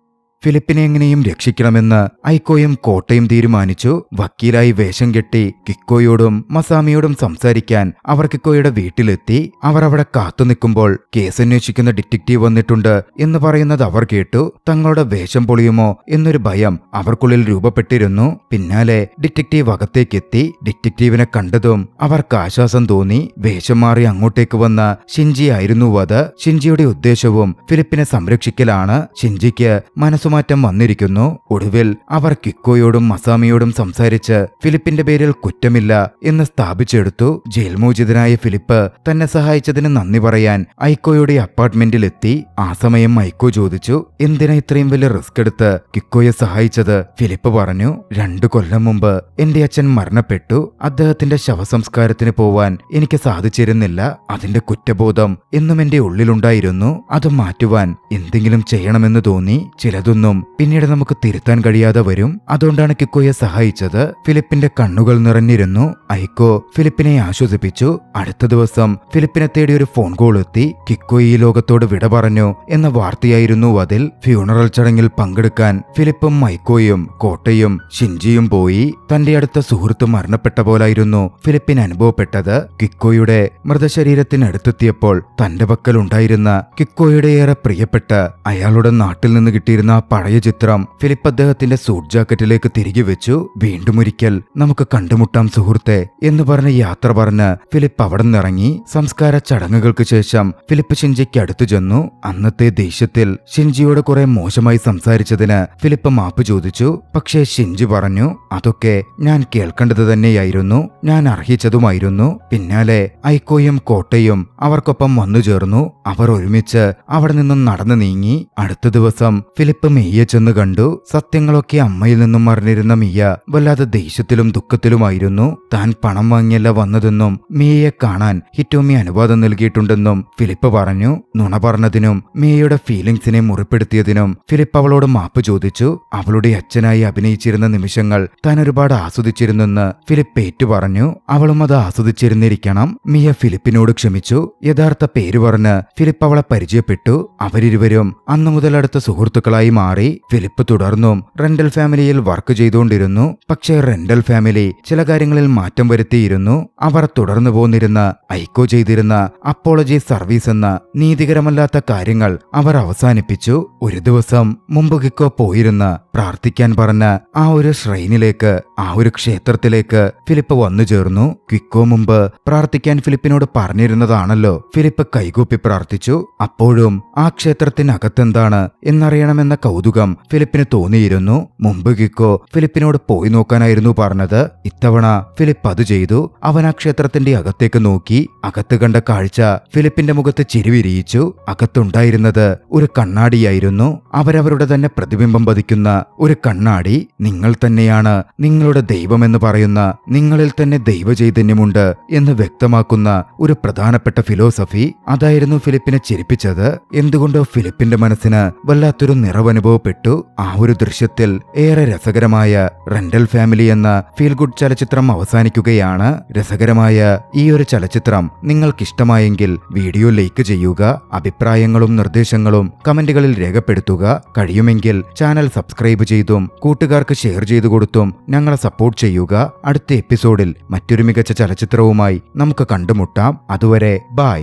ഫിലിപ്പിനെ എങ്ങനെയും രക്ഷിക്കണമെന്ന് ഐക്കോയും കോട്ടയും തീരുമാനിച്ചു. വക്കീലായി വേഷം കെട്ടി കിക്കോയോടും മസാമിയോടും സംസാരിക്കാൻ അവർ കിക്കോയുടെ വീട്ടിലെത്തി. അവർ അവിടെ കാത്തുനിൽക്കുമ്പോൾ കേസന്വേഷിക്കുന്ന ഡിറ്റക്റ്റീവ് വന്നിട്ടുണ്ട് എന്ന് പറയുന്നത് അവർ കേട്ടു. തങ്ങളുടെ വേഷം പൊളിയുമോ എന്നൊരു ഭയം അവർക്കുള്ളിൽ രൂപപ്പെട്ടിരുന്നു. പിന്നാലെ ഡിറ്റക്റ്റീവ് അകത്തേക്കെത്തി. ഡിറ്റക്റ്റീവിനെ കണ്ടതും അവർക്ക് ആശ്വാസം തോന്നി. വേഷം മാറി അങ്ങോട്ടേക്ക് വന്ന ഷിൻജി ആയിരുന്നു അത്. ഷിൻജിയുടെ ഉദ്ദേശവും ഫിലിപ്പിനെ സംരക്ഷിക്കലാണ്. ഷിൻജിക്ക് മനസ്സുമാറ്റം വന്നിരിക്കുന്നു. ഒടുവിൽ അവർ കിക്കോയോടും മസാമിയോടും സംസാരിച്ച് ഫിലിപ്പിന്റെ പേരിൽ കുറ്റമില്ല എന്ന് സ്ഥാപിച്ചെടുത്തു. ജയിൽമോചിതനായ ഫിലിപ്പ് തന്നെ സഹായിച്ചതിന് നന്ദി പറയാൻ ഐക്കോയുടെ അപ്പാർട്ട്മെന്റിലെത്തി. ആ സമയം ഐക്കോ ചോദിച്ചു, എന്തിനാ ഇത്രയും വലിയ റിസ്ക് എടുത്ത് കിക്കോയെ സഹായിച്ചത്? ഫിലിപ്പ് പറഞ്ഞു, 2 കൊല്ലം മുമ്പ് എന്റെ അച്ഛൻ മരണപ്പെട്ടു. അദ്ദേഹത്തിന്റെ ശവസംസ്കാരത്തിന് പോവാൻ എനിക്ക് സാധിച്ചിരുന്നില്ല. അതിന്റെ കുറ്റബോധം എന്നും എന്റെ ഉള്ളിലുണ്ടായിരുന്നു. അത് മാറ്റുവാൻ എന്തെങ്കിലും ചെയ്യണമെന്ന് തോന്നി. ചിലതൊന്നും പിന്നീട് നമുക്ക് തിരുത്താൻ കഴിയാതെ വരും. അതുകൊണ്ടാണ് കിക്കോയെ സഹായിച്ചത്. ഫിലിപ്പിന്റെ കണ്ണുകൾ നിറഞ്ഞിരുന്നു. ഐക്കോ ഫിലിപ്പിനെ ആശ്വസിപ്പിച്ചു. അടുത്ത ദിവസം ഫിലിപ്പിനെ തേടി ഒരു ഫോൺ കോൾ എത്തി. കിക്കോ ഈ ലോകത്തോട് വിട പറഞ്ഞു എന്ന വാർത്തയായിരുന്നു അതിൽ. ഫ്യൂണറൽ ചടങ്ങിൽ പങ്കെടുക്കാൻ ഫിലിപ്പും ഐക്കോയും കോട്ടയും ഷിൻജിയും പോയി. തന്റെ അടുത്ത സുഹൃത്ത് മരണപ്പെട്ട പോലായിരുന്നു ഫിലിപ്പിന് അനുഭവപ്പെട്ടത്. കിക്കോയുടെ മൃതശരീരത്തിനടുത്തെത്തിയപ്പോൾ തന്റെ പക്കലുണ്ടായിരുന്ന കിക്കോയുടെ ഏറെ പ്രിയപ്പെട്ട അയാളുടെ നാട്ടിൽ നിന്ന് കിട്ടിയിരുന്ന പഴയ ചിത്രം ഫിലിപ്പ് അദ്ദേഹത്തിന്റെ സൂട്ട് ജാക്കറ്റിലേക്ക് തിരികെ വെച്ചു. വീണ്ടും ഒരിക്കൽ നമുക്ക് കണ്ടുമുട്ടാം സുഹൃത്തെ എന്ന് പറഞ്ഞ് യാത്ര പറഞ്ഞ് ഫിലിപ്പ് അവിടെ നിന്നിറങ്ങി. സംസ്കാര ചടങ്ങുകൾക്ക് ശേഷം ഫിലിപ്പ് ഷിൻജിക്ക് അടുത്തു ചെന്നു. അന്നത്തെ ദേഷ്യത്തിൽ ഷിൻജിയോട് കുറെ മോശമായി സംസാരിച്ചതിന് ഫിലിപ്പ് മാപ്പ് ചോദിച്ചു. പക്ഷേ ഷിൻജി പറഞ്ഞു, അതൊക്കെ ഞാൻ കേൾക്കേണ്ടത് തന്നെയായിരുന്നു, ഞാൻ അർഹിച്ചതുമായിരുന്നു. പിന്നാലെ ഐക്കോയും കോട്ടയും അവർക്കൊപ്പം വന്നു ചേർന്നു. അവർ ഒരുമിച്ച് അവിടെ നിന്നും നടന്നു നീങ്ങി. അടുത്ത ദിവസം ഫിലിപ്പ് മിയെ ചെന്ന് കണ്ടു. സത്യങ്ങളൊക്കെ അമ്മയിൽ നിന്നും അറിഞ്ഞിരുന്ന മിയ വല്ലാതെ ദേഷ്യത്തിലും ദുഃഖത്തിലുമായിരുന്നു. താൻ പണം വാങ്ങിയല്ല വന്നതെന്നും മിയയെ കാണാൻ ഹിറ്റോമി അനുവാദം നൽകിയിട്ടുണ്ടെന്നും ഫിലിപ്പ് പറഞ്ഞു. നുണ പറഞ്ഞതിനും മിയയുടെ ഫീലിംഗ്സിനെ മുറിപ്പെടുത്തിയതിനും ഫിലിപ്പ് അവളോട് മാപ്പ് ചോദിച്ചു. അവളുടെ അച്ഛനായി അഭിനയിച്ചിരുന്ന നിമിഷങ്ങൾ താൻ ഒരുപാട് ആസ്വദിച്ചിരുന്നെന്ന് ഫിലിപ്പ് ഏറ്റു പറഞ്ഞു. അവളും അത് ആസ്വദിച്ചിരുന്നിരിക്കണം. മിയ ഫിലിപ്പിനോട് ക്ഷമിച്ചു. യഥാർത്ഥ പേര് പറഞ്ഞ് ഫിലിപ്പ് അവളെ പരിചയപ്പെട്ടു. അവരിരുവരും അന്നു മുതൽ അടുത്ത സുഹൃത്തുക്കളായി മാറി. ഫിലിപ്പ് തുടർന്നും റെന്റൽ ഫാമിലിയിൽ വർക്ക് ചെയ്തുകൊണ്ടിരുന്നു. പക്ഷേ റെന്റൽ ഫാമിലി ചില കാര്യങ്ങളിൽ മാറ്റം വരുത്തിയിരുന്നു. അവർ തുടർന്നു പോന്നിരുന്ന ഐക്കോ ചെയ്തിരുന്ന അപ്പോളജി സർവീസ് എന്ന നീതികരമല്ലാത്ത കാര്യങ്ങൾ അവർ അവസാനിപ്പിച്ചു. ഒരു ദിവസം മുമ്പ് കിക്കോ പോയിരുന്ന പ്രാർത്ഥിക്കാൻ പറഞ്ഞ ആ ഒരു ശ്രൈനിലേക്ക്, ആ ഒരു ക്ഷേത്രത്തിലേക്ക് ഫിലിപ്പ് വന്നു ചേർന്നു. ക്വിക്കോ മുമ്പ് പ്രാർത്ഥിക്കാൻ ഫിലിപ്പിനോട് പറഞ്ഞിരുന്നതാണല്ലോ. ഫിലിപ്പ് കൈകൂപ്പി പ്രാർത്ഥിച്ചു. അപ്പോഴും ആ ക്ഷേത്രത്തിനകത്തെന്താണ് എന്നറിയണമെന്ന കൗതുകം ഫിലിപ്പിന് തോന്നിയിരുന്നു. മുമ്പ് ക്വിക്കോ ഫിലിപ്പിനോട് പോയി നോക്കാനായിരുന്നു പറഞ്ഞത്. ഇത്തവണ ഫിലിപ്പ് അത് ചെയ്തു. അവൻ ആ ക്ഷേത്രത്തിന്റെ അകത്തേക്ക് നോക്കി. അകത്ത് കണ്ട കാഴ്ച ഫിലിപ്പിന്റെ മുഖത്ത് ചിരി വിരിയിച്ചു. അകത്തുണ്ടായിരുന്നത് ഒരു കണ്ണാടിയായിരുന്നു. അവരവരുടെ തന്നെ പ്രതിബിംബം പതിക്കുന്ന ഒരു കണ്ണാടി. നിങ്ങൾ തന്നെയാണ് നിങ്ങളുടെ ദൈവമെന്ന് പറയുന്ന, നിങ്ങളിൽ തന്നെ ദൈവചൈതന്യമുണ്ട് എന്ന് വ്യക്തമാക്കുന്ന ഒരു പ്രധാനപ്പെട്ട ഫിലോസഫി. അതായിരുന്നു ഫിലിപ്പിനെ ചിരിപ്പിച്ചത്. എന്തുകൊണ്ടോ ഫിലിപ്പിന്റെ മനസ്സിന് വല്ലാത്തൊരു നിറവനുഭവപ്പെട്ടു. ആ ഒരു ദൃശ്യത്തിൽ ഏറെ രസകരമായ റെന്റൽ ഫാമിലി എന്ന ഫീൽ ഗുഡ് ചലച്ചിത്രം അവസാനിക്കുകയാണ്. രസകരമായ ഈ ഒരു ചലച്ചിത്രം നിങ്ങൾക്കിഷ്ടമായെങ്കിൽ വീഡിയോ ലൈക്ക് ചെയ്യുക. അഭിപ്രായങ്ങളും നിർദ്ദേശങ്ങളും കമന്റുകളിൽ രേഖപ്പെടുത്തുക. കഴിയുമെങ്കിൽ ചാനൽ സബ്സ്ക്രൈബ് ചെയ്തും കൂട്ടുകാർക്ക് ഷെയർ ചെയ്തു കൊടുത്തും ഞങ്ങളെ സപ്പോർട്ട് ചെയ്യുക. അടുത്ത എപ്പിസോഡിൽ മറ്റൊരു മികച്ച ചലച്ചിത്രവുമായി നമുക്ക് കണ്ടുമുട്ടാം. അതുവരെ ബൈ.